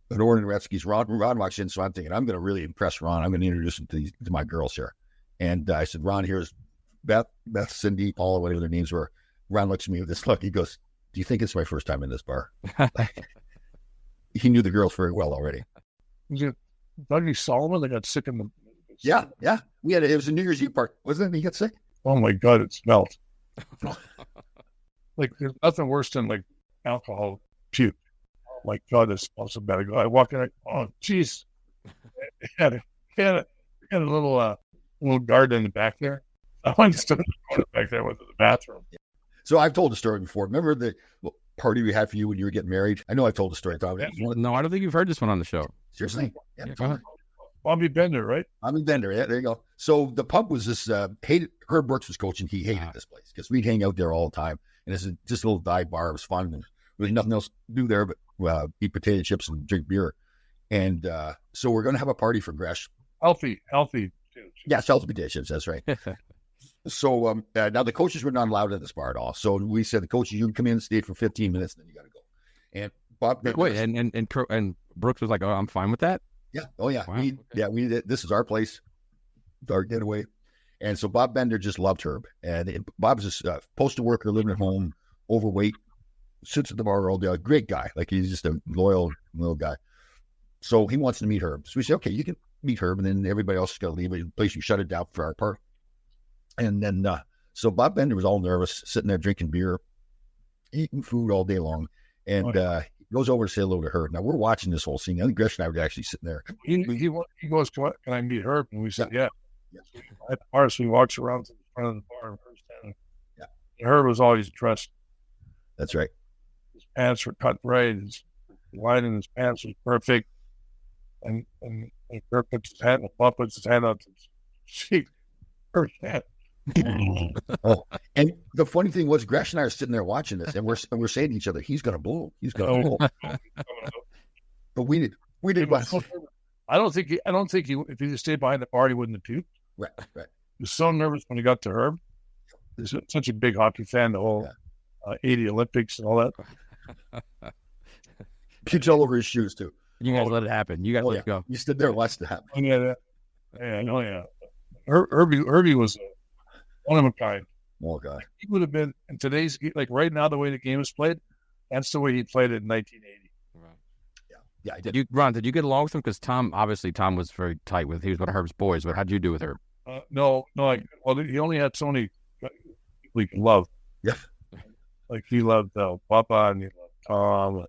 But Warren and Rescue's Ron walks in, so I'm thinking I'm going to really impress Ron. I'm going to introduce him to my girls here. And I said, Ron, here's Beth, Cindy, Paula, whatever their names were. Ron looks at me with this look. He goes, "Do you think it's my first time in this bar?" He knew the girls very well already. Was it Dougie Solomon that got sick in the... Yeah. It was a New Year's Eve party. Wasn't it? He got sick? Oh, my God, it smelled. Like, there's nothing worse than, like, alcohol puke. Oh, my God, it smells so bad. I walk in, oh, jeez. Had a little garden in the back there. I went to stand back there with the bathroom. So I've told the story before. Remember the party we had for you when you were getting married? I know I've told the story. No, I don't think you've heard this one on the show. Seriously? Yeah, go ahead. Bobby Bender, right? Bobby Bender, yeah, there you go. So the pub was this, Herb Brooks was coaching. He hated this place because we'd hang out there all the time. And it's just a little dive bar. It was fun. And really nothing else to do there but eat potato chips and drink beer. And so we're going to have a party for Gresh. Healthy. Yeah, healthy potato chips, that's right. So now the coaches were not allowed at this bar at all. So we said, the coaches, you can come in and stay for 15 minutes, and then you got to go. And Bob, wait, and Brooks was like, "Oh, I'm fine with that." Yeah. Oh yeah. Wow. We did. This is our place, our getaway. And so Bob Bender just loved Herb. And Bob's this postal worker living at home, overweight, sits at the bar all day. Great guy. Like, he's just a loyal little guy. So he wants to meet Herb. So we say, okay, you can meet Herb, and then everybody else is going to leave. The place, you shut it down for our part. And then, so Bob Bender was all nervous, sitting there drinking beer. eating food all day long. And he goes over to say hello to Herb. Now, we're watching this whole scene. I think Gresh and I were actually sitting there. He goes, can I meet Herb? And we said, yeah. At the bar, so we walked around to the front of the bar. And Herb was always dressed. That's right. His pants were cut right. His line in his pants was perfect. And Herb puts his hand, Bob puts his hand out to shake Herb's hand. And the funny thing was, Gresh and I are sitting there watching this, and we're saying to each other, "He's going to blow. He's going to blow." But we did. I don't think he. If he just stayed behind the bar, he wouldn't have puked. Right. He was so nervous when he got to Herb. He's such a big hockey fan. The whole 80 Olympics and all that. Puked all over his shoes too. You guys let it happen. You guys let it go. You stood there and watched it happen. Yeah. Herbie was one of a kind. Oh, God. He would have been in today's, like right now, the way the game is played, that's the way he played it in 1980. Right. Yeah, I did. Did you get along with him? Because Tom was very tight with, he was one of Herb's boys, but how'd you do with Herb? No, he only had so many people he could love. Yeah. Like he loved Papa and he loved Tom.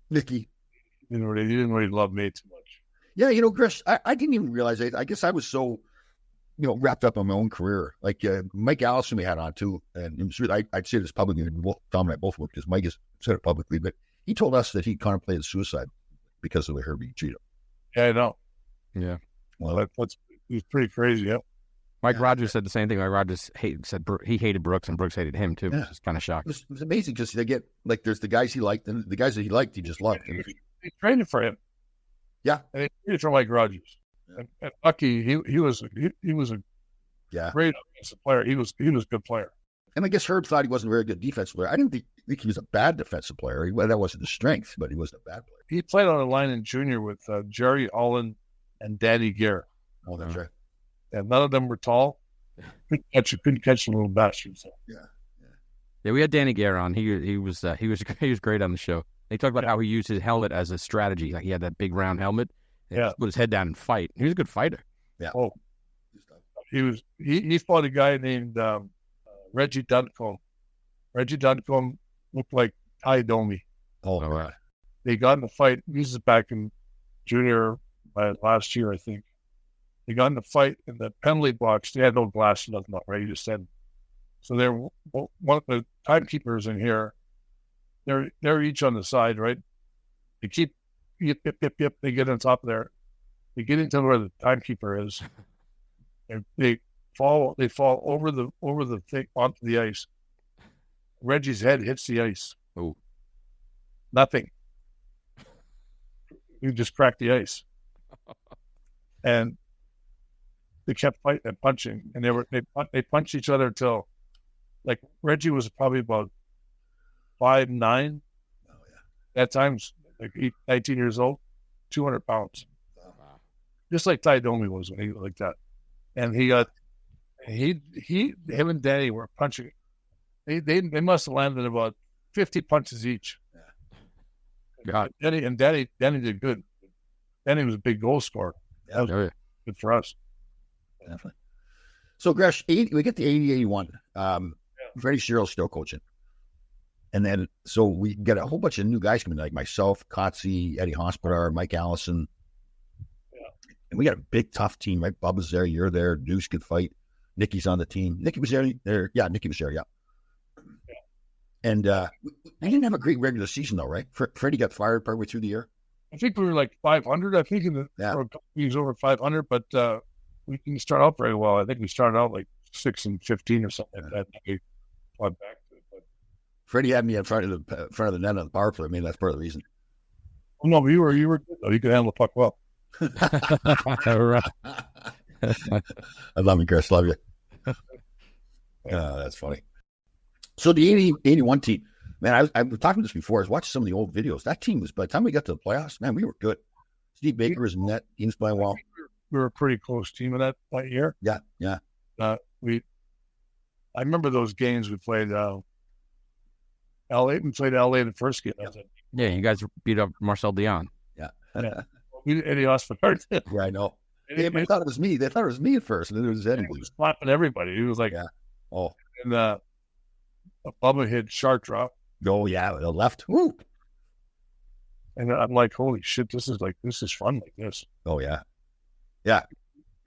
Nicky. He didn't really love me too much. Yeah, Gresh, I didn't even realize it. I guess I was so, wrapped up in my own career. Like Mike Allison we had on too. And it was really, I'd say this publicly, Tom and I both would, because Mike has said it publicly, but he told us that he contemplated suicide because of the way Herbie treated him. Yeah, I know. Yeah. Well, it was pretty crazy, yeah. Mike Rogers said the same thing. Mike Rogers said he hated Brooks and Brooks hated him too. Yeah. Which is kind of shocking. It was amazing because they get, like, there's the guys he liked, and the guys that he liked, he just loved. They traded for him. Yeah. And they traded for Mike Rogers. Yeah. And Bucky, he was a great offensive player. He was a good player. And I guess Herb thought he wasn't a very good defensive player. I didn't think he was a bad defensive player. That wasn't his strength, but he wasn't a bad player. He played on a line in junior with Jerry Allen and Danny Gare. Oh, that's right. And none of them were tall. Couldn't catch the little bastards. So. Yeah, we had Danny Gare on. He was great on the show. They talked about how he used his helmet as a strategy. Like he had that big round helmet. And just put his head down and fight. He was a good fighter. Yeah. Oh, he fought a guy named Reggie Duncombe. Reggie Duncombe looked like Ty Domi. Oh, right. They got in a fight. This is back in junior last year, I think. They got in a fight in the penalty box. They had no glass, nothing up, right? You just said. So they're one of the timekeepers in here. They're each on the side, right? They keep yip. They get on top of there. They get into where the timekeeper is. And they fall over the thing onto the ice. Reggie's head hits the ice. Oh, nothing. You just cracked the ice, and they kept fighting and punching, and they punched each other until, like, Reggie was probably about 5'9". Oh yeah. At times, like 19 years old, 200 pounds. Wow. Just like Ty Domi was when he was like that. And him and Danny were punching. They must have landed about 50 punches each. Yeah. God. Danny did good. Danny was a big goal scorer. That was good for us. Definitely. So, Gresh, we get to 80-81. Freddie Cyril's still coaching. And then, so we get a whole bunch of new guys coming, like myself, Kotze, Eddie Hospodar, Mike Allison. Yeah. And we got a big, tough team, right? Bubba's there, you're there, Deuce could fight. Nicky's on the team. Nicky was there. Yeah, Nicky was there, yeah. And we didn't have a great regular season, though, right? Freddie got fired partway through the year. I think we were like 500. I think he was over 500, but we didn't start out very well. I think we started out like 6-15 or something like that. We fought back to it. But Freddie had me in front of the net on the power play. I mean, that's part of the reason. Oh, no, but you were good, though. You could handle the puck well. Right. I love you, Chris. Love you. That's funny. So the 80-81 team, man, I was talking about this before. I was watching some of the old videos. That team was, by the time we got to the playoffs, man, we were good. Steve Baker was in net. Teams playing well. We were a pretty close team in that year. Yeah. I remember those games we played. LA. We played LA in the first game. Yeah, you guys beat up Marcel Dion. Yeah. We did Eddie Hospodar. Yeah, I know. They thought it was me. They thought it was me at first, and then it was Eddie. He was slapping everybody. He was like, yeah. Oh. And Bubba hit shark drop. Oh, yeah, the left. Woo. And I'm like, holy shit, this is fun like this. Oh, yeah. Yeah.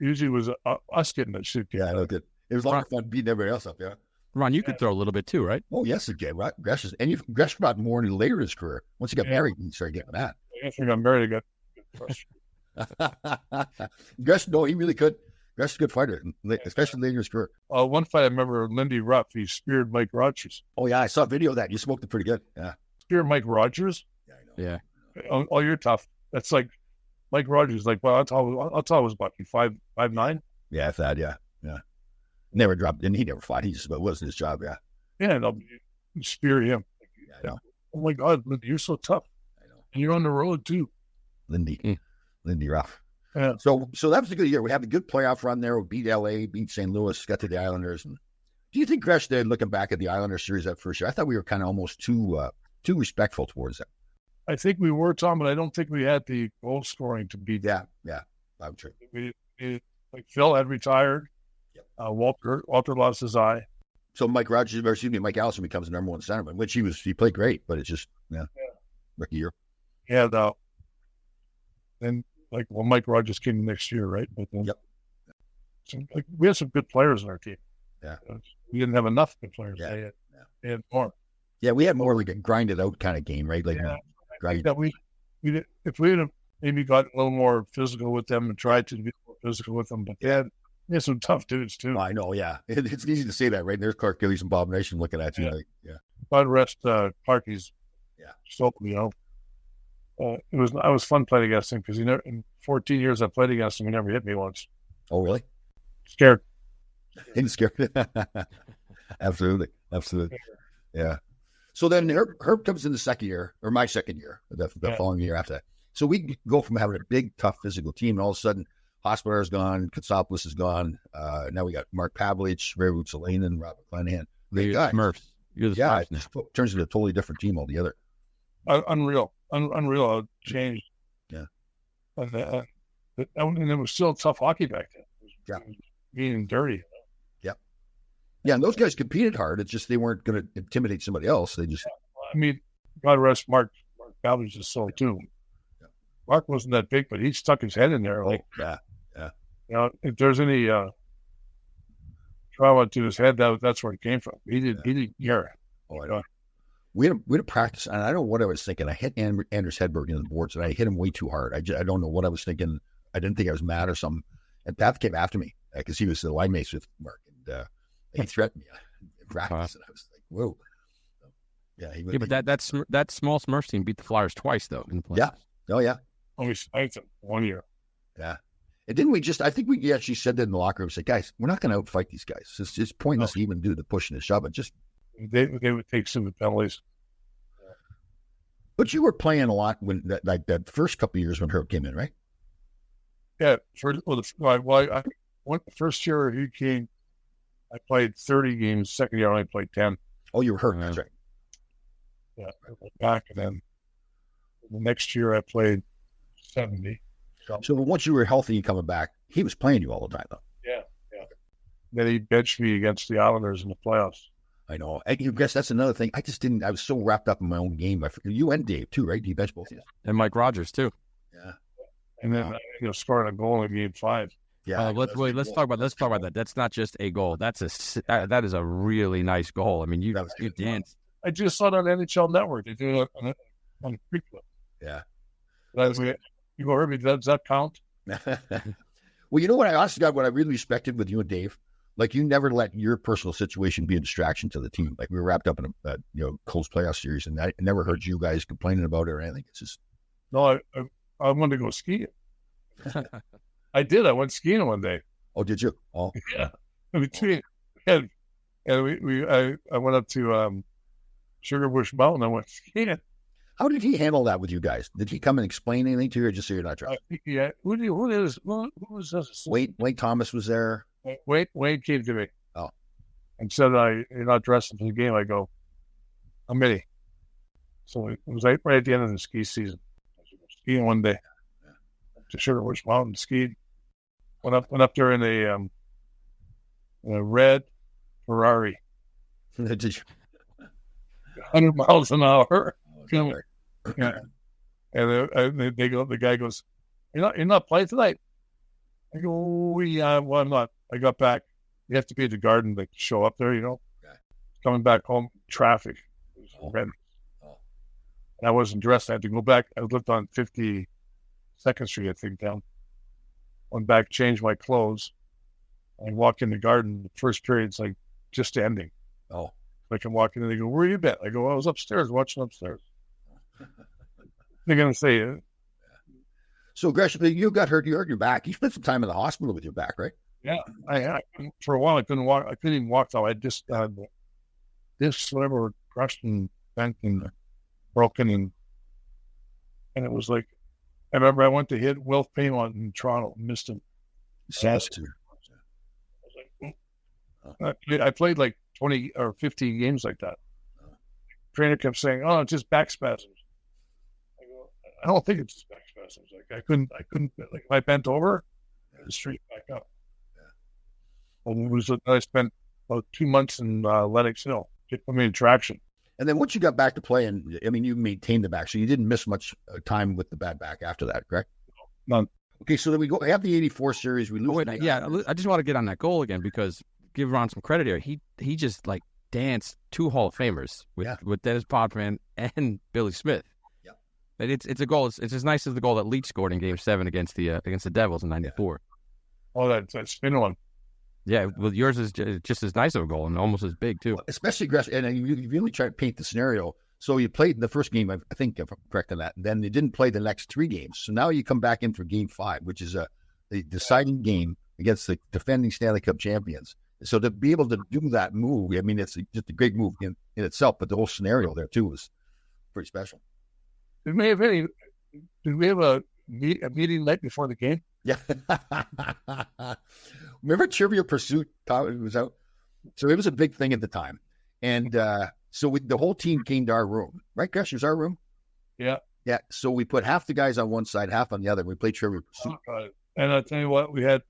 Usually it was us getting that shit. Yeah, I know. Good. It was a lot of fun beating everybody else up, yeah. Ron, you could throw a little bit too, right? Oh, yes, again. Right? Greschner got more in later in his career. Once he got married, he started getting that. After I got married, I got frustrated. Greschner, no, he really could. Greschner's a good fighter, especially later in his career. One fight I remember, Lindy Ruff, he speared Mike Rogers. Oh, yeah, I saw a video of that. You smoked it pretty good. Yeah. Speared Mike Rogers? Yeah, I know. Yeah. Oh, you're tough. That's like Mike Rogers. Like, well, I'll tell I was about 5'9". Yeah, I thought, yeah. Never dropped, and he never fought. He just, it wasn't his job, yeah. Yeah, and I'll spear him. Yeah, I know. Oh my God, Lindy, you're so tough. I know. And you're on the road too. Lindy Ruff. Yeah. So that was a good year. We had a good playoff run there. We beat LA, beat St. Louis, got to the Islanders. And do you think Greschner, looking back at the Islanders series that first year, I thought we were kind of almost too respectful towards them. I think we were, Tom, but I don't think we had the goal scoring to beat them. Yeah, I'm true. Like Phil had retired. Yep. Walter lost his eye. So Mike Allison becomes the number one centerman, which he played great, but it's just rookie year. Yeah, then Mike Rogers came the next year, right? But then, so, we had some good players in our team. Yeah, we didn't have enough good players. Yeah, they had more. Yeah, we had more like a grinded out kind of game, right? Like that we did, if we had maybe got a little more physical with them and tried to be more physical with them, but they had some tough dudes too. I know, yeah. It's easy to say that, right? There's Clark Gillies and Bob Nation looking at you. God rest Clarky's soul, it was fun playing against him because in 14 years I played against him, he never hit me once. Oh, really? Scared. He was scared. Absolutely. Yeah. So then Herb comes in the second year, or my second year, the following year after that. So we go from having a big, tough physical team, and all of a sudden, Hospitaler is gone, Katsopoulos is gone. Now we got Mark Pavlich, Ray Roots-Alainen, Robert Flanagan. You're the Smurfs. It turns into a totally different team altogether. Unreal how it changed. Yeah. And it was still tough hockey back then. It was being dirty. Yeah, and those guys competed hard. It's just they weren't going to intimidate somebody else. They just... I mean, God rest Mark Pavlich's soul too. Yeah. Mark wasn't that big, but he stuck his head in there. Yeah. If there's any trauma to his head, that's where it came from. He didn't care. Oh, I know. We had a practice, and I don't know what I was thinking. I hit Anders Hedberg in the boards, and I hit him way too hard. I don't know what I was thinking. I didn't think I was mad or something. And Path came after me because he was the line mates with Mark, and he threatened me in practice, and I was like, "Whoa!" But that small Smurfs team beat the Flyers twice though in the playoffs. Yeah. Oh yeah. We spanked them 1 year. Yeah. And didn't we I think we actually said that in the locker room. Said, guys, we're not going to outfight these guys. It's pointless to even do the pushing and shoving. They would take some penalties. But you were playing a lot when that first couple of years when Herb came in, right? Yeah. First year he came, I played 30 games. Second year I only played 10. Oh, you were hurt. That's right. Yeah, I went back, and then the next year I played 70. So once you were healthy and coming back, he was playing you all the time, though. Yeah. Then he benched me against the Islanders in the playoffs. I know. I guess that's another thing. I was so wrapped up in my own game. I forget you and Dave too, right? You bench both of you. And Mike Rogers too. Yeah. And then scoring a goal in game 5. Yeah. Let's talk about that. That's not just a goal. That is a really nice goal. I mean, you danced. I just saw it on NHL Network. They do it on Free Clip. Yeah. You heard me. Does that count? Well, you know what? What I really respected with you and Dave, like you never let your personal situation be a distraction to the team. Like we were wrapped up in a close playoff series, and I never heard you guys complaining about it or anything. It's just no. I wanted to go skiing. I did. I went skiing one day. Oh, did you? Oh, yeah. I went up to Sugar Bush Mountain. I went skiing. How did he handle that with you guys? Did he come and explain anything to you, or just say you're not dressed? Yeah. Who was this? Wade Thomas was there. Wade came to me. Oh. And said, "You're not dressed for the game." I go, "I'm ready." So it was right at the end of the ski season. I was skiing one day to Sugar Bush Mountain. Skied. Went up there in a red Ferrari. Did you? 100 miles an hour. Okay. Yeah. And they go. The guy goes, "You're not playing tonight." I go, "Yeah, well, I'm not." I got back. You have to be at the Garden to show up there, Okay. Coming back home, traffic. It was horrendous. And I wasn't dressed. I had to go back. I lived on 52nd Street, I think, down. Went back, changed my clothes. I walk in the Garden. The first period's like just ending. Oh. I can walk in and they go, "Where you been?" I go, "I was upstairs watching upstairs." They're going to say, So, Greschner, you got hurt. You hurt your back. You spent some time in the hospital with your back, right? yeah, I for a while I couldn't walk. I couldn't even walk though. I just had this whatever crushed and bent and broken and it was like I remember I went to hit Wilf Paymont in Toronto, missed him. I played like 20 or 15 games like that. Trainer kept saying, "Oh, it's just back spasms." I go, "I don't think it's just back spasms." Like I couldn't like if I bent over, it was straight back up. And I spent about 2 months in Lenox Hill. It put me in traction. And then once you got back to playing, I mean, you maintained the back, so you didn't miss much time with the bad back after that, correct? None. Okay, so then we have the '84 series. We lose. I just want to get on that goal again because give Ron some credit here. He just like danced 2 Hall of Famers with Dennis Potvin and Billy Smith. Yeah, but it's a goal. It's as nice as the goal that Leach scored in Game 7 against the Devils in '94. Yeah. Oh, that spin one. Yeah, well, yours is just as nice of a goal and almost as big too. Especially Greschner, and you really try to paint the scenario. So you played in the first game, I think, if I'm correct on that. Then you didn't play the next 3 games. So now you come back in for Game 5, which is a deciding game against the defending Stanley Cup champions. So to be able to do that move, I mean, it's just a great move in itself, but the whole scenario there too was pretty special. Did we have a meeting night before the game? Yeah. Remember Trivial Pursuit? It was out. So it was a big thing at the time. And so the whole team came to our room, right, Gresh? It was our room? Yeah. Yeah. So we put half the guys on one side, half on the other. We played Trivial Pursuit. And I'll tell you what, we had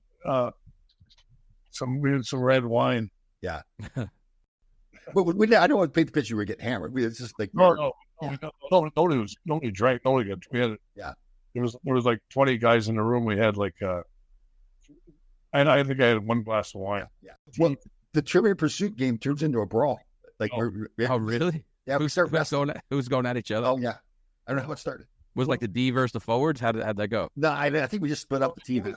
some red wine. Yeah. But I don't want to paint the picture we're getting hammered. It's just like nobody drank. Nobody got. We had There was like 20 guys in the room. We had like and I think I had 1 glass of wine. Yeah. Well, the Trivial Pursuit game turns into a brawl. Like, oh really? Yeah. Who's going at each other? Oh yeah. I don't know how it started. Was it like the D versus the forwards? How'd that go? No, I think we just split up the team.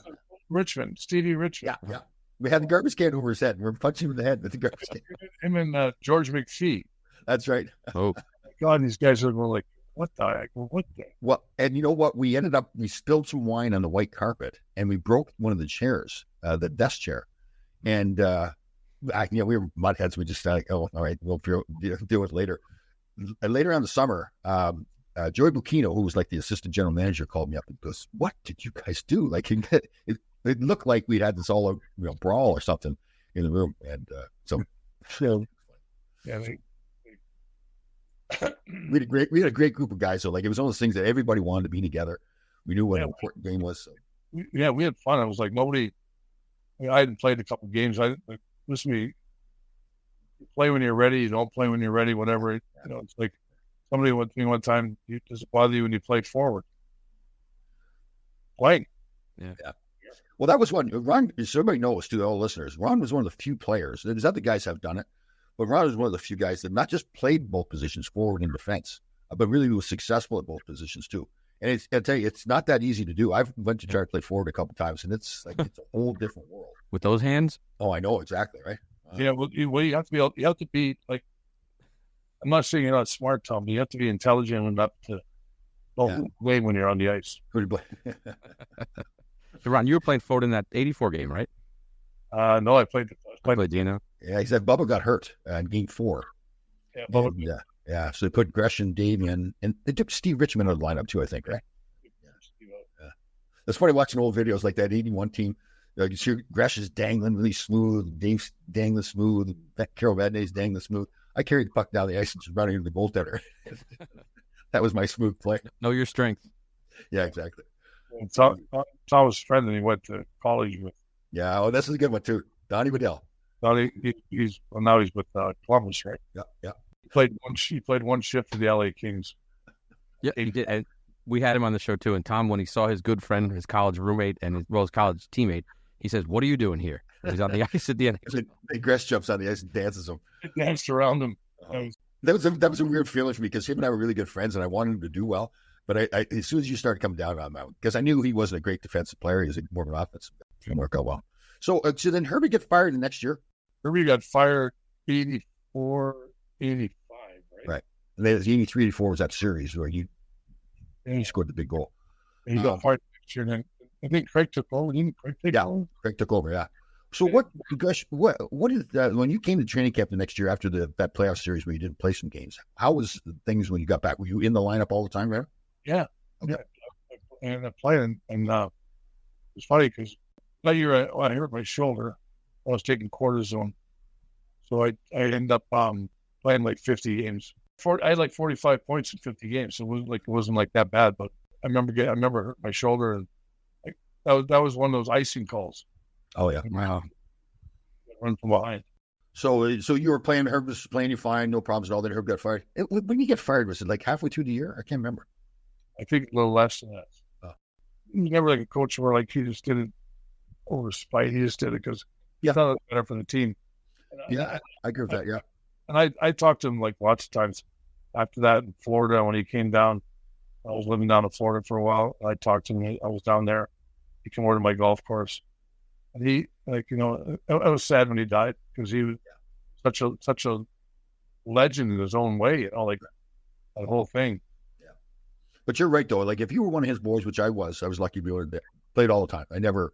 Stevie Richmond. Yeah. We had the garbage can over his head. And we're punching him in the head with the garbage can. Him and George McPhee. That's right. Oh God, these guys are going like, what the heck? What the? Well, and you know what? We spilled some wine on the white carpet, and we broke one of the chairs, the desk chair, and we were mudheads. We just like, oh, all right, we'll deal with it later. And later on in the summer, Joey Bucchino, who was like the assistant general manager, called me up and goes, "What did you guys do?" Like it looked like we'd had this all brawl or something in the room, and yeah. We had a great group of guys. So like it was one of those things that everybody wanted to be together. We knew what an important game was. So. We had fun. It was like nobody. I hadn't played a couple of games. Listen to me. You play when you're ready. You don't play when you're ready. Whatever. It's like somebody went to me one time. Does it bother you when you play forward? Playing. Yeah. Well, that was one. Ron, so everybody knows, to all listeners, Ron was one of the few players. There's other guys have done it. But Ron was one of the few guys that not just played both positions, forward and defense, but really was successful at both positions too. And I'll tell you, it's not that easy to do. I've went to try to play forward a couple of times, and it's a whole different world. With those hands? Oh, I know exactly, right? Well, you have to be able. You have to be like. I'm not saying you're not smart, Tom, but you have to be intelligent enough to know way when you're on the ice. So, Ron, you were playing forward in that '84 game, right? No, I played Dino. Yeah, he said Bubba got hurt in Game 4. Yeah, Bubba. Yeah. So they put Gresh and Davian, and they took Steve Richmond out of the lineup too, I think, right? Yeah. It's funny watching old videos like that '81 team. You see Gresh is dangling really smooth, Dave's dangling smooth, Carol Vadnais dangling smooth. I carried the puck down the ice and just running into the goaltender. That was my smooth play. Know your strength. Yeah, exactly. Tom was a friend that he went to college with. Yeah, this is a good one too. Donnie Waddell. Now he's with Columbus, right? Yeah. He played one shift for the LA Kings. Yeah, he did. And we had him on the show too. And Tom, when he saw his good friend, his college roommate, and his college teammate, he says, "What are you doing here?" He's on the ice at the end. Gresh jumps on the ice and dances him. Danced around him. That was a weird feeling for me because him and I were really good friends, and I wanted him to do well. But I as soon as you started coming down on that, because I knew he wasn't a great defensive player, he was more of an offensive. It didn't work out well. So then Herbie get fired the next year. Herbie got fired 84, 85, right? Right. And then 83, 84 was that series where he scored the big goal. And he got fired next year. And I think Craig took over. Didn't Craig take over? Craig took over, yeah. So what is when you came to training camp the next year after that playoff series where you didn't play some games, how was things when you got back? Were you in the lineup all the time, right? Yeah. Okay. Yeah. And I played, and it's funny because that year I hurt my shoulder. I was taking cortisone. So I ended up playing like 50 games. I had like 45 points in 50 games, so it wasn't like that bad. But I remember hurt my shoulder, and that was one of those icing calls. Oh yeah, wow! Run from behind. So you were playing. Herb was playing you fine, no problems at all. Then Herb got fired. When you get fired, was it like halfway through the year? I can't remember. I think a little less than that. Oh. You never like a coach where like he just did it over spite. He just did it because he thought it was better for the team. Yeah, I agree with that. Yeah, and I talked to him like lots of times after that in Florida when he came down. I was living down in Florida for a while. I talked to him. I was down there. He came over to my golf course. And he, I was sad when he died because he was such a legend in his own way, like that whole thing. Yeah. But you're right though. Like if you were one of his boys, which I was lucky to be able to played all the time. I never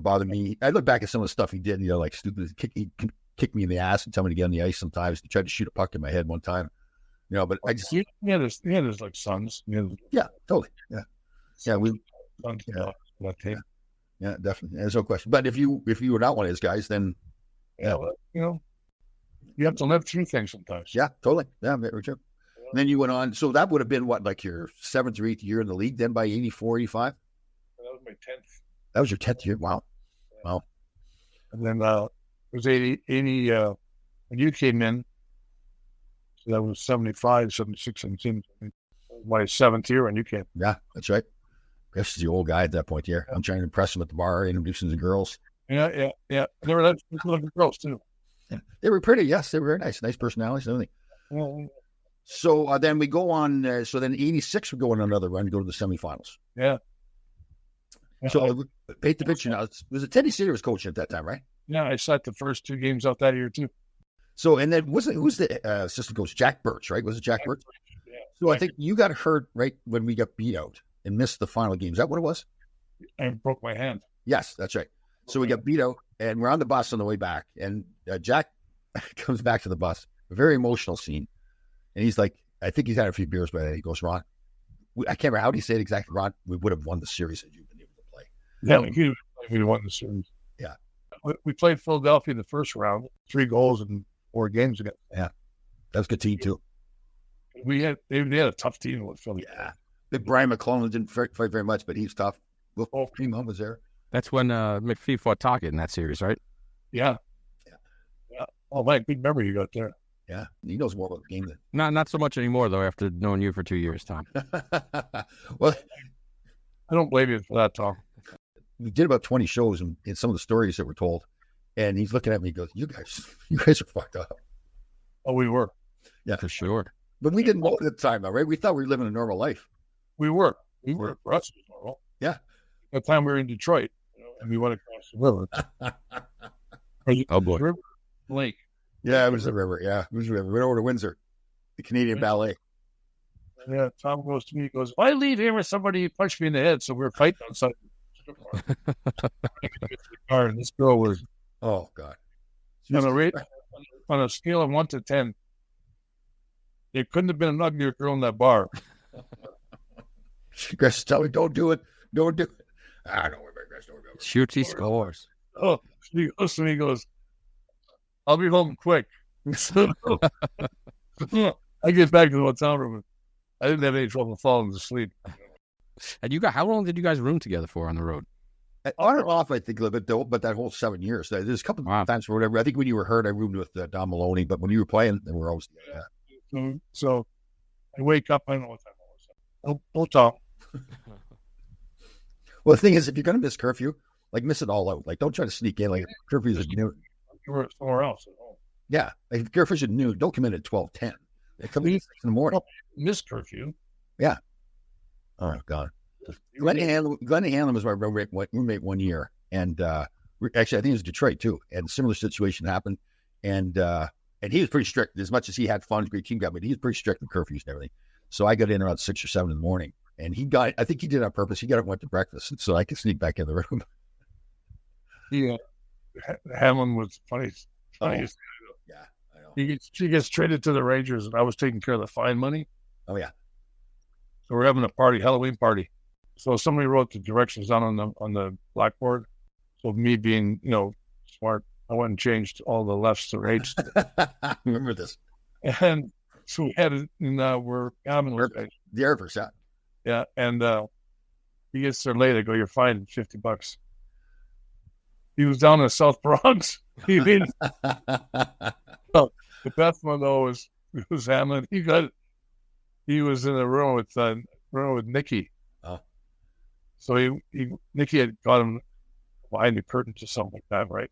bothered me. I look back at some of the stuff he did, like stupid. He kicked me in the ass and tell me to get on the ice sometimes. He tried to shoot a puck in my head one time. But I just he had his like sons. Yeah, totally. Yeah. Yeah, sons that team. Yeah, definitely. There's no question. But if you were not one of his guys, then you have to live through things sometimes. Yeah, totally. Yeah, very true. Yeah. And then you went on. So that would have been what, like your 7th or 8th year in the league then by 84, 85? That was my 10th. That was your 10th year? Wow. Yeah. Wow. And then it was 80 when you came in. So that was 75, 76, 17. My 7th year when you came. Yeah, that's right. Chris is the old guy at that point here. I'm trying to impress him at the bar, introducing the girls. Yeah. They were looking girls too. Yeah. They were pretty. Yes, they were very nice personalities and everything. Yeah. So then we go on. So then 86 we go on another run to go to the semifinals. Yeah. So paint the picture now. Was it Teddy Sitter was coaching at that time, right? Yeah, I sat the first 2 games out that year too. So and then who's the assistant coach? Jack Birch, right? Was it Jack Birch? Yeah. So I think you got hurt right when we got beat out and missed the final game. Is that what it was? I broke my hand. Yes, that's right. So we got beat out, and we're on the bus on the way back, and Jack comes back to the bus. A very emotional scene, and he's like, I think he's had a few beers, but he goes, Ron, I can't remember how he said it exactly. Ron, we would have won the series had you been able to play. Yeah, we won the series. Yeah. We played Philadelphia in the first round, 3 goals in 4 games again. Yeah. That was a good team, too. They had a tough team with Philly. Yeah. Big Brian McClellan didn't fight very much, but he's tough. Wolf Primo was there. That's when McPhee fought Tocchet in that series, right? Yeah. Oh, man, good memory you got there. Yeah. He knows more about the game than... Not so much anymore, though, after knowing you for 2 years, Tom. Well, I don't blame you for that, Tom. We did about 20 shows and some of the stories that were told, and he's looking at me and goes, you guys are fucked up. Oh, we were. Yeah. For sure. But we didn't know at the time, though, right? We thought we were living a normal life. We were. For us, it was normal. Yeah. At the time we were in Detroit, and we went across the river. Oh, boy. River Lake. Yeah, it was the river. Yeah, it was the river. We went over to Windsor, the Canadian Ballet. Yeah, Tom goes to me, he goes, if I leave here with somebody punched me in the head, so we were fighting outside the car, and this girl was... Oh, God. On a scale of 1 to 10, there couldn't have been an uglier girl in that bar. Gresh, tell me, don't do it. Don't do it. Don't worry about Gresh. Don't worry about it. Shoots, he scores. Oh, he goes to me, he goes, I'll be home quick. So, I get back to the hotel room. I didn't have any trouble falling asleep. And how long did you guys room together for on the road? On and off, I think a little bit, but that whole 7 years. There's a couple of times for whatever. I think when you were hurt, I roomed with Don Maloney, but when you were playing, then we were always together. So I wake up. I don't know what time it was. Don't talk. Well, the thing is, if you're going to miss curfew, like miss it all out. Like don't try to sneak in. Like curfew is at noon. You were somewhere else at home. Yeah, like if curfew's at noon, don't come in at 12:10. They come in at 6 in the morning. Miss curfew. Yeah. Oh God. Glenn Hanlon was my roommate 1 year, and actually I think it was Detroit too. And a similar situation happened, and he was pretty strict. As much as he had fun, great team got, but he was pretty strict with curfews and everything. So I got in around 6 or 7 in the morning, and I think he did it on purpose. He got up and went to breakfast, so I could sneak back in the room. Yeah, Hamlin was funny. Yeah, I know. He gets traded to the Rangers, and I was taking care of the fine money. Oh yeah. So we're having a party, Halloween party. So somebody wrote the directions down on the blackboard. So me being, smart, I went and changed all the lefts to H's. Remember this. And so we had it in we're having the Airverse, yeah. Yeah, and he gets there late. I go, you're fined $50. He was down in the South Bronx. He mean, the best one though was Hamlin. He was in a room with Nikki. Oh. So Nikki had got him behind the curtains or something like that, right?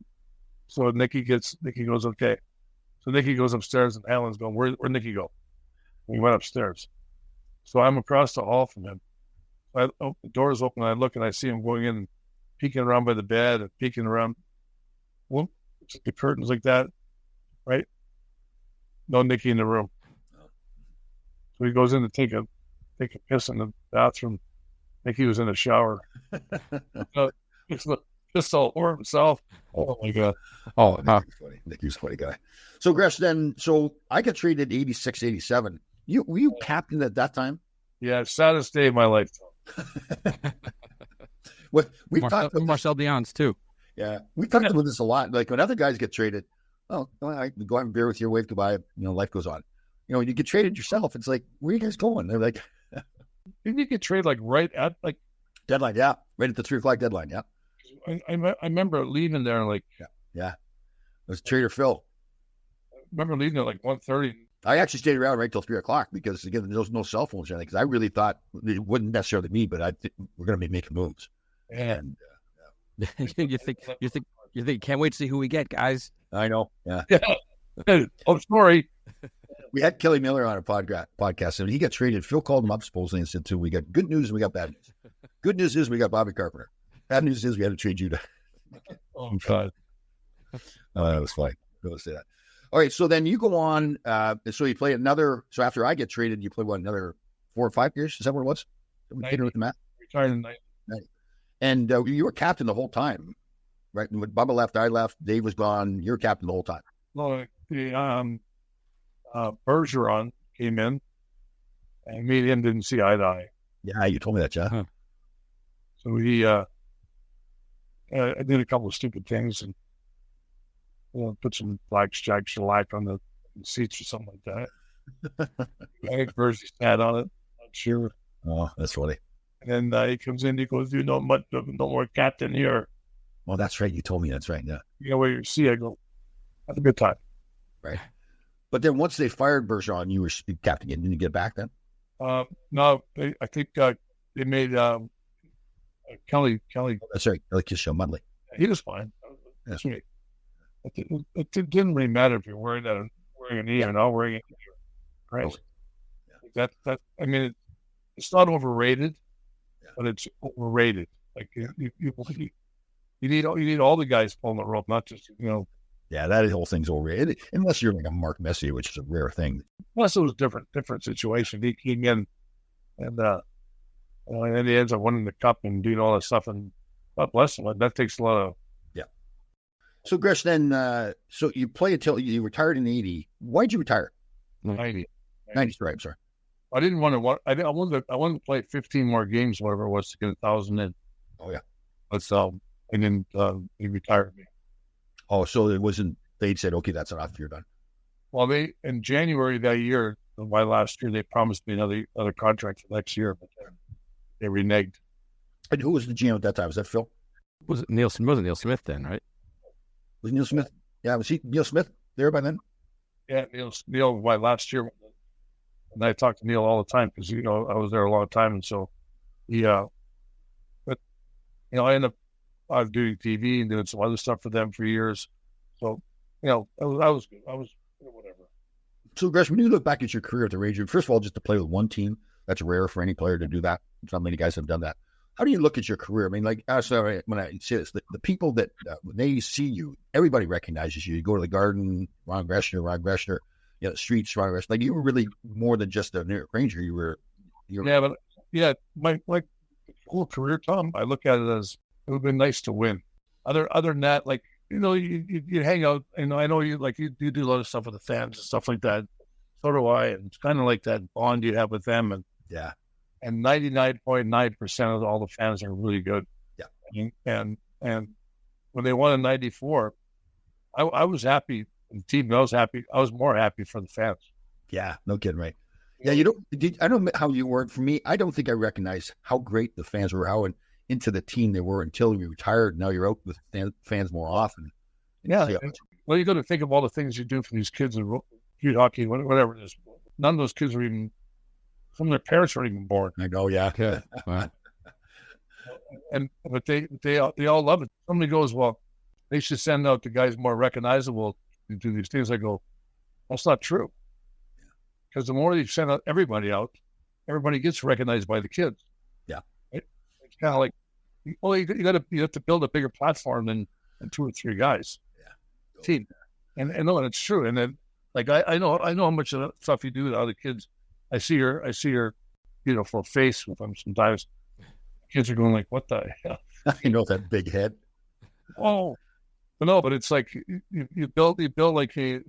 So Nikki goes, okay. So Nikki goes upstairs, and Alan's going, where'd Nikki go? And he went upstairs. So I'm across the hall from him. The door's open, and I look, and I see him going in, peeking around by the bed, and peeking around. Whoop, the curtains like that, right? No Nikki in the room. So he goes in to take a piss in the bathroom. Nikki was in the shower. Pissed all over himself. Oh my God. Oh, Nikki's a funny guy. So Gresh, so I got traded 86, 87. Were you captain at that time? Yeah, saddest day of my life. We've talked about Marcel Dion's too. Yeah, we talked about this a lot. Like when other guys get traded, I go have a beer with you, wave goodbye. Life goes on. When you get traded yourself, it's like, where are you guys going? They're like, didn't you get traded like right at like deadline? Yeah, right at the 3 o'clock deadline. Yeah, I remember leaving there like yeah. It was Trader Phil. I remember leaving at like 1:30. I actually stayed around right till 3 o'clock because again there was no cell phones or anything. Because I really thought it wouldn't necessarily me, but we're going to be making moves. And you think can't wait to see who we get, guys. I know. Yeah. Oh, sorry. We had Kelly Miller on a podcast, and he got traded. Phil called him up supposedly and said, "Too, we got good news and we got bad news. Good news is we got Bobby Carpenter. Bad news is we had to trade you to." Oh God. That was funny. Go say that. All right, so then you go on. So you play another. So after I get traded, you play another 4 or 5 years? Is that what it was? With the math? Retired in 90. And you were captain the whole time, right? When Bubba left, I left. Dave was gone. You were captain the whole time. No, Bergeron came in, and me and him didn't see eye to eye. Yeah, you told me that, yeah. Huh. So I did a couple of stupid things and put some black shellac on the seats or something like that. I think Bergie sat on it. Not sure. Oh, that's funny. And then he comes in. He goes, "You know, no more captain here." Well, that's right. You told me that's right. Yeah. Where you see? I go, "Have a good time." Right. But then once they fired Bergeron, you were captain again. Didn't you get back then? No, I think they made Kelly. Oh, that's right. Kelly Kishel-Mudley. He was fine. That's right. It didn't really matter if you're wearing an E or not wearing it. Right. Yeah. That I mean, it's not overrated, but it's overrated. Like you need all the guys pulling the rope, not just Yeah, that whole thing's overrated. Unless you're like a Mark Messier, which is a rare thing. Plus, it was different situation. He came in, and then he ends up winning the cup and doing all that stuff. And God bless him. That takes a lot of. Yeah. So Gresh, then, so you play until you retired in '80. Why'd you retire? 90. 90. Right. I'm sorry. I didn't want to. I wanted to play 15 more games, whatever it was, to get 1,000 in. Oh yeah. But and then he retired me. Oh, so it wasn't. They said, "Okay, that's enough. You're done." Well, in January that year, my last year, they promised me another contract for next year, but they reneged. And who was the GM at that time? Was that Phil? Wasn't Neil Smith then, right? Was Neil Smith? Yeah, was he Neil Smith there by then? Yeah, Neil. My last year, And I talk to Neil all the time because, I was there a long time. And so, but, I ended up doing TV and doing some other stuff for them for years. So, I was whatever. So, Gresh, when you look back at your career at the Rangers, first of all, just to play with one team, that's rare for any player to do that. Not many guys have done that. How do you look at your career? I mean, like, sorry, when I say this, the people that, when they see you, everybody recognizes you. You go to the Garden, Ron Greschner, the streets, Ron Greschner. Like, you were really more than just a New York Ranger. You were my whole career, Tom, I look at it as it would have been nice to win. Other than that, like, you hang out, and I know you do a lot of stuff with the fans and stuff like that. So do I, and it's kind of like that bond you have with them, and 99.9% of all the fans are really good. Yeah, and when they won in '94, I was happy. The team, I was happy. I was more happy for the fans. Yeah, no kidding, right? Yeah, I don't know how you were. For me, I don't think I recognized how great the fans were, how into the team they were until you retired. Now you're out with fans more often. Yeah. Well, you got to think of all the things you do for these kids in youth hockey, whatever it is. None of those kids are even, some of their parents weren't even born. I know, yeah. Okay. Wow. But they all love it. Somebody goes, well, they should send out the guys more recognizable to do these things. I go, that's not true. Because the more you send everybody out, everybody gets recognized by the kids. Yeah. It's kind of like, well, you have to build a bigger platform than 2 or 3 guys. Yeah. Team. And no, and it's true. And then, like, I know how much of that stuff you do with other kids. I see your beautiful face with them sometimes. Kids are going like, what the hell? I know that big head. Oh, but it's like you build like a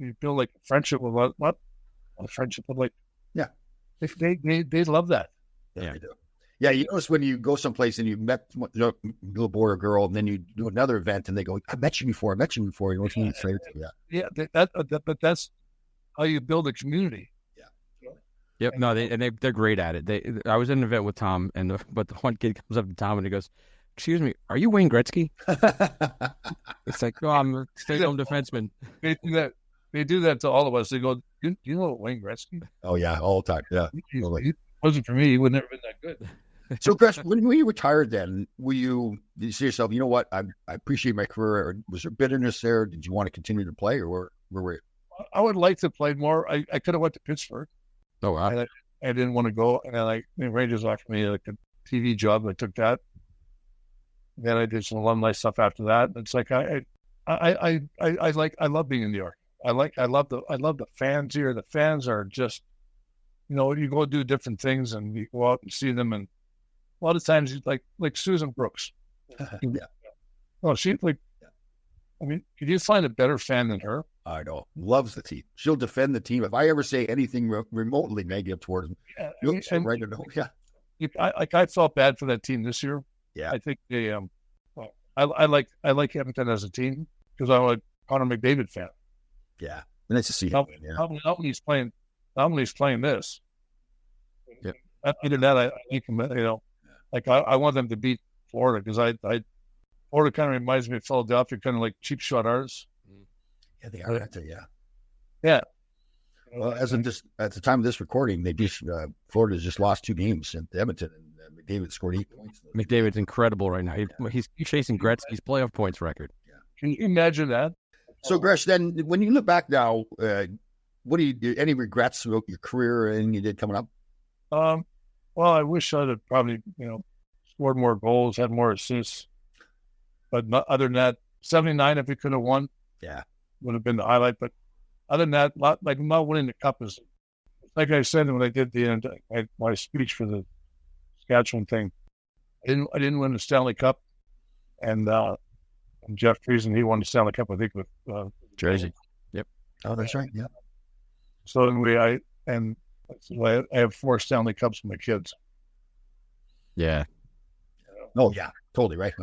friendship with what a friendship with, like, yeah, they love that. Yeah, they do. Yeah, you notice when you go someplace and you met a little boy or girl, and then you do another event, and they go, "I met you before. You know what I mean?" Yeah, but that's how you build a community. Yeah. Yep. No, they're great at it. I was in an event with Tom, but the one kid comes up to Tom and he goes, "Excuse me, are you Wayne Gretzky?" It's like, "Oh, I'm a stay-at-home defenseman." They do that to all of us. They go, "Do you know Wayne Gretzky?" Oh yeah, all the time. Yeah. It wasn't for me. He would never been that good. So, Gresh, when you retired, then did you see yourself? You know what? I appreciate my career. Or was there bitterness there? Did you want to continue to play, or where were you? I would like to play more. I could have went to Pittsburgh. Oh wow! And I didn't want to go, and then the Rangers offered me like a TV job. I took that. Then I did some alumni stuff after that. It's like I love being in New York. I love the fans here. The fans are just, you go do different things and you go out and see them, and a lot of times like Susan Brooks. Yeah. Oh, I mean, could you find a better fan than her? I know. Loves the team. She'll defend the team. If I ever say anything remotely negative towards them, she'll write it out. Yeah. I felt bad for that team this year. Yeah. I think they I like Edmonton as a team because I'm a Connor McDavid fan. Yeah. Nice to see him win. Yeah. Not when he's playing this. Yep. After that, I think him, like I want them to beat Florida because Florida kind of reminds me of Philadelphia, kind of like cheap shot artists. Yeah, they are. Yeah. Yeah. Well, at the time of this recording, Florida's just lost 2 games in Edmonton, and McDavid scored 8 points. McDavid's incredible right now. He's chasing Gretzky's playoff points record. Yeah. Can you imagine that? So, Gresh, then when you look back now, what do you do? Any regrets about your career and you did coming up? Well, I wish I'd have probably, scored more goals, had more assists. But other than that, 79, if we could have won, would have been the highlight. But other than that, not winning the cup is, like I said when I did my speech for the Saskatchewan thing. I didn't win the Stanley Cup, and Jeff Friesen, he won the Stanley Cup, I think, with Jersey. Yep. Oh, that's right. Yeah. So anyway, I have 4 Stanley Cups for my kids. Yeah. Oh yeah, totally right.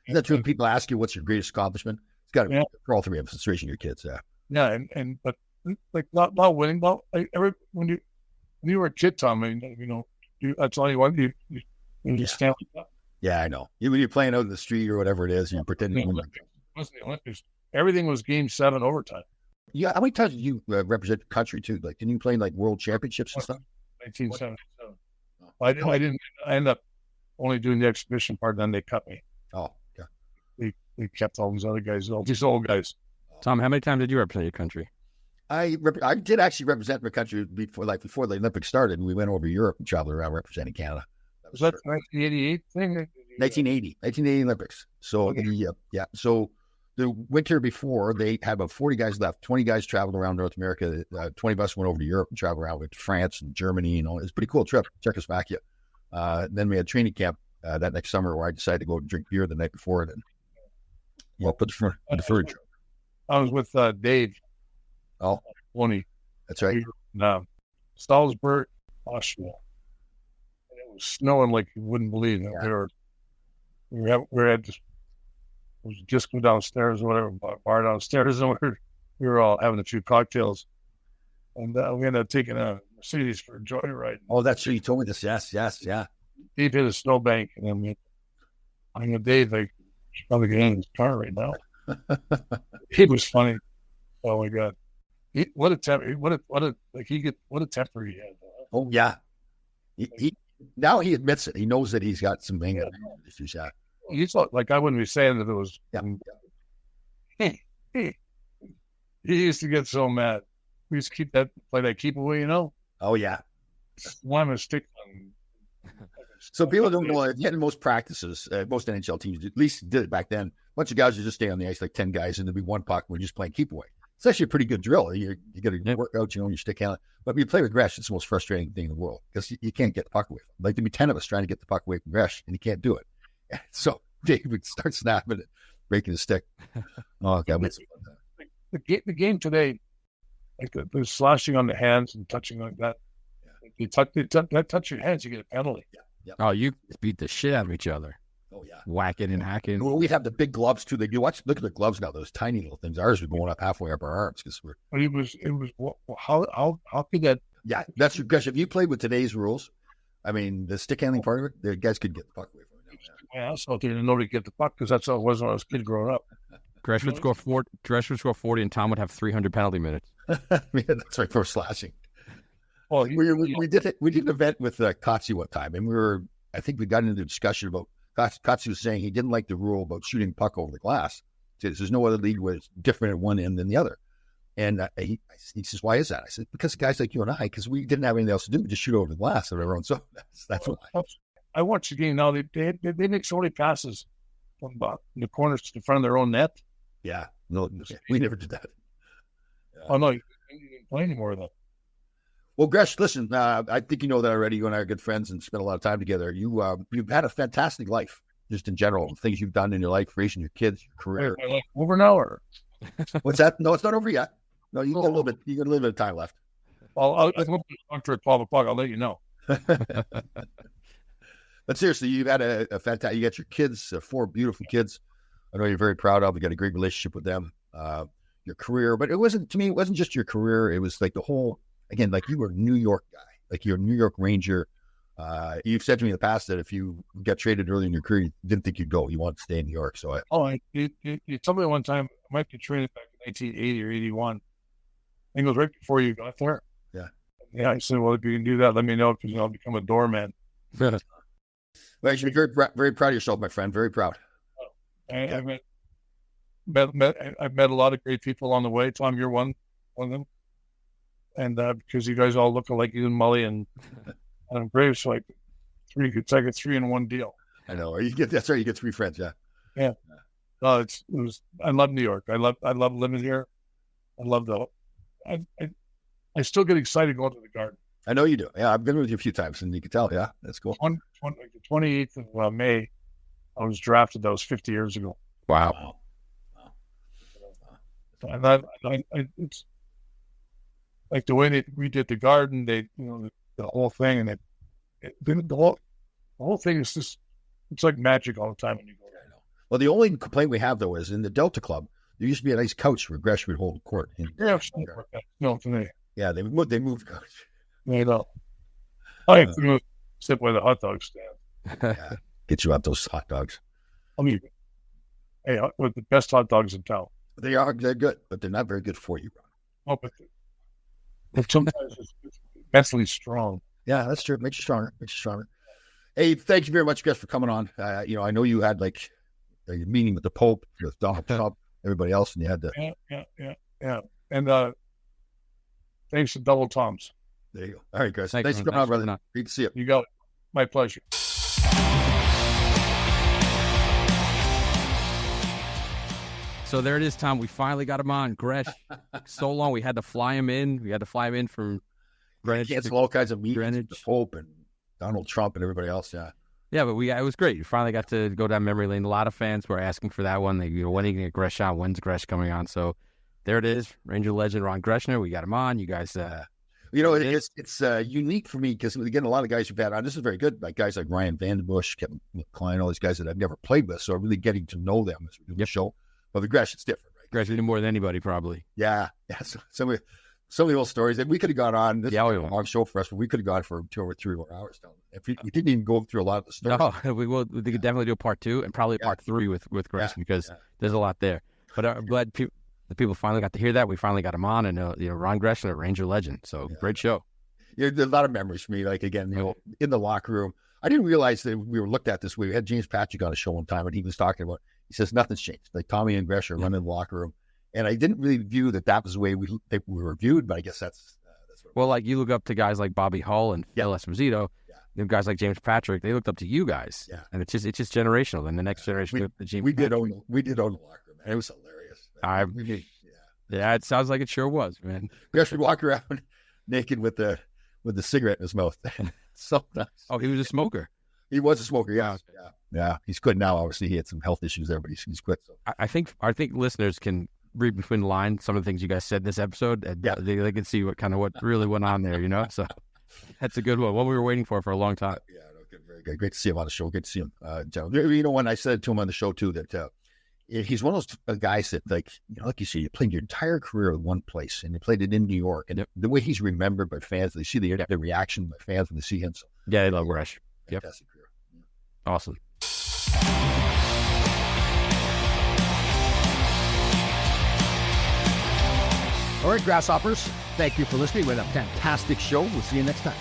That's when people ask you what's your greatest accomplishment. It's got to be for all 3 of them. It's raising your kids. Yeah. Yeah, but like not winning. Well, when you were a kid, Tom, that's all you want. You Stanley Cup. Yeah, I know. When you're playing out in the street or whatever it is, you're pretending. It wasn't the Olympics. Everything was Game 7 overtime. Yeah, how many times did you represent the country too? Like, didn't you play in like world championships and stuff? 1977. I didn't. I ended up only doing the exhibition part. Then they cut me. Oh, yeah. They kept all these other guys, all these old guys. Tom, how many times did you represent your country? I did actually represent my country before the Olympics started, and we went over Europe and traveled around representing Canada. Was that the 1988 thing? 1980 Olympics. So So the winter before, they had about 40 guys left. 20 guys traveled around North America. 20 of us went over to Europe and traveled around with France and Germany and all. It was a pretty cool trip. Czechoslovakia. Then we had training camp that next summer where I decided to go drink beer the night before and then put the furniture. I was with Dave. Oh, Loney. That's right. Salzburg, Austria. And it was snowing like you wouldn't believe. Yeah. We had just go downstairs or whatever, bar downstairs, and we were all having a few cocktails. And we ended up taking a Mercedes for a joyride. Oh, that's true. You told me this. Yes, yeah. Dave hit a snowbank, and then I know Dave, like, should probably get in his car right now. He was funny. Oh my God. What a temper he had. Oh yeah. He now he admits it. He knows that he's got some anger issues. Yeah. He's like, I wouldn't be saying that it was. Yeah. He used to get so mad. We used to play that keep away, Oh yeah. One stick. So people don't know. Yet in most practices, most NHL teams at least did it back then. A bunch of guys would just stay on the ice, like 10 guys, and there'd be one puck. We're just playing keep away. It's actually a pretty good drill. You got to work out, your stick handling. But when you play with Gresh, it's the most frustrating thing in the world because you can't get the puck away from him. Like there'd be 10 of us trying to get the puck away from Gresh, and he can't do it. So Dave would start snapping it, breaking his stick. Oh God, the game today, like the slashing on the hands and touching like that. Yeah. They touch your hands, you get a penalty. Yeah. Oh, you beat the shit out of each other. Oh yeah, whacking and hacking. Well, we'd have the big gloves too. Look at the gloves now; those tiny little things. Ours were going up halfway up our arms because we're. But it was how could that? Yeah, that's your question. If you played with today's rules, I mean, the stick handling part of it, the guys could get the puck away from it. Yeah, so they didn't know to get the puck because that's how it was when I was a kid growing up. Gresh would score 40, and Tom would have 300 penalty minutes. Yeah, that's right for slashing. Well, we did an event with Kotze one time, and I think we got into the discussion about. Kotze was saying he didn't like the rule about shooting puck over the glass. He says, there's no other league where it's different at one end than the other. And he says, why is that? I said, because guys like you and I, because we didn't have anything else to do, we just shoot over the glass of our own. So that's why. I watched the game now. They make so many passes from the corners to the front of their own net. Yeah. No, we never did that. Yeah. Oh, no, you didn't play anymore of that. Well, Gresh, listen, I think you know that already. You and I are good friends and spent a lot of time together. You've had a fantastic life, just in general, things you've done in your life, raising your kids, your career. Wait, over an hour. What's that? No, it's not over yet. No, you got a little bit. You got a little bit of time left. Well, I'll come up at 12 o'clock. I'll let you know. But seriously, you've had a fantastic. You got your kids, 4 beautiful kids. I know you're very proud of. You got a great relationship with them. Your career, but it wasn't just your career. It was like the whole. Again, like you were a New York guy, like you're a New York Ranger. You've said to me in the past that if you got traded early in your career, you didn't think you'd go. You wanted to stay in New York. So you told me one time I might get traded back in 1980 or 81. I think it was right before you got there. Yeah. Yeah, I said, well, if you can do that, let me know because I'll become a doorman. Well, you should be very, very proud of yourself, my friend. Very proud. I've met a lot of great people along the way. Tom, you're one of them. And because you guys all look like you and Mully and Graves, like it's like a 3-in-1 deal. I know. That's right. You get 3 friends. Yeah. Yeah. No, it was. I love New York. I love living here. I love I still get excited going to the Garden. I know you do. Yeah, I've been with you a few times, and you can tell. Yeah, that's cool. The 28th of May, I was drafted. That was 50 years ago. Wow. And it's. Like the way we did the Garden, the whole thing, and the whole thing is just, it's like magic all the time when you go there. Well, the only complaint we have, though, is in the Delta Club, there used to be a nice couch where Gresh would hold court. No, today. Yeah, they moved the couch. I know. I have to sit by the hot dog stand. Yeah, get you out those hot dogs. I mean, hey, with the best hot dogs in town. They're good, but they're not very good for you, Ron. Oh, but sometimes it's mentally strong. Yeah, that's true. Makes you stronger. Hey, thank you very much, guys, for coming on. I know you had like a meeting with the Pope, with Donald Trump, everybody else, and you had to. Yeah. And thanks to Double Toms. There you go. All right, guys. Thanks Thanks for coming on, brother. Great to see you. You got it. My pleasure. So there it is, Tom. We finally got him on. Gresh. So long. We had to fly him in. From Greenwich. Cancel all kinds of meetings Greenwich. with the Pope and Donald Trump and everybody else. Yeah. Yeah, but it was great. We finally got to go down memory lane. A lot of fans were asking for that one. When are you going to get Gresh on? When's Gresh coming on? So there it is. Ranger legend Ron Greschner. We got him on. You guys. It's unique for me because, again, a lot of guys you've had on, this is very good. Like guys like Ryan Vandenbush, Kevin Klein, all these guys that I've never played with. So I'm really getting to know them as we do the show. But with Gresh, it's different, right? Gresh knew more than anybody, probably. Yeah. So some of the old stories that we could have gone on. This is a long show for us, but we could have gone for 2 or 3 more hours. If we didn't even go through a lot of the stories. No, we could definitely do a part 2 and probably a part 3 with Gresh because there's a lot there. But I'm glad the people finally got to hear that. We finally got him on, and Ron Greschner, Ranger legend. So great show. Yeah, there's a lot of memories for me. Like again, in the locker room, I didn't realize that we were looked at this way. We had James Patrick on a show one time, and he was talking about. He says nothing's changed. Like Tommy and Gresh are running the locker room, and I didn't really view that was the way we were viewed. But I guess that's what like you look up to guys like Bobby Hull and Phil Esposito. And guys like James Patrick, they looked up to you guys. Yeah. And it's just generational. And the next generation, we did own the locker room, man. It was hilarious. Yeah, it sounds like it sure was, man. Gresh would walk around naked with the cigarette in his mouth. Sometimes. Oh, he was a smoker. He was a smoker, yeah. He's quit now. Obviously, he had some health issues there, but he's quit. So I think listeners can read between the lines some of the things you guys said in this episode. And they can see what really went on there, So that's a good one. What we were waiting for a long time. Yeah, good, very good. Great to see him on the show. Good to see him. When I said to him on the show too that he's one of those guys that like you see, you played your entire career in one place, and you played it in New York, and the way he's remembered by fans, they see the reaction by fans when they see him. So yeah, they love Gresh. Fantastic career. Awesome. All right, Grasshoppers, thank you for listening. We had a fantastic show. We'll see you next time.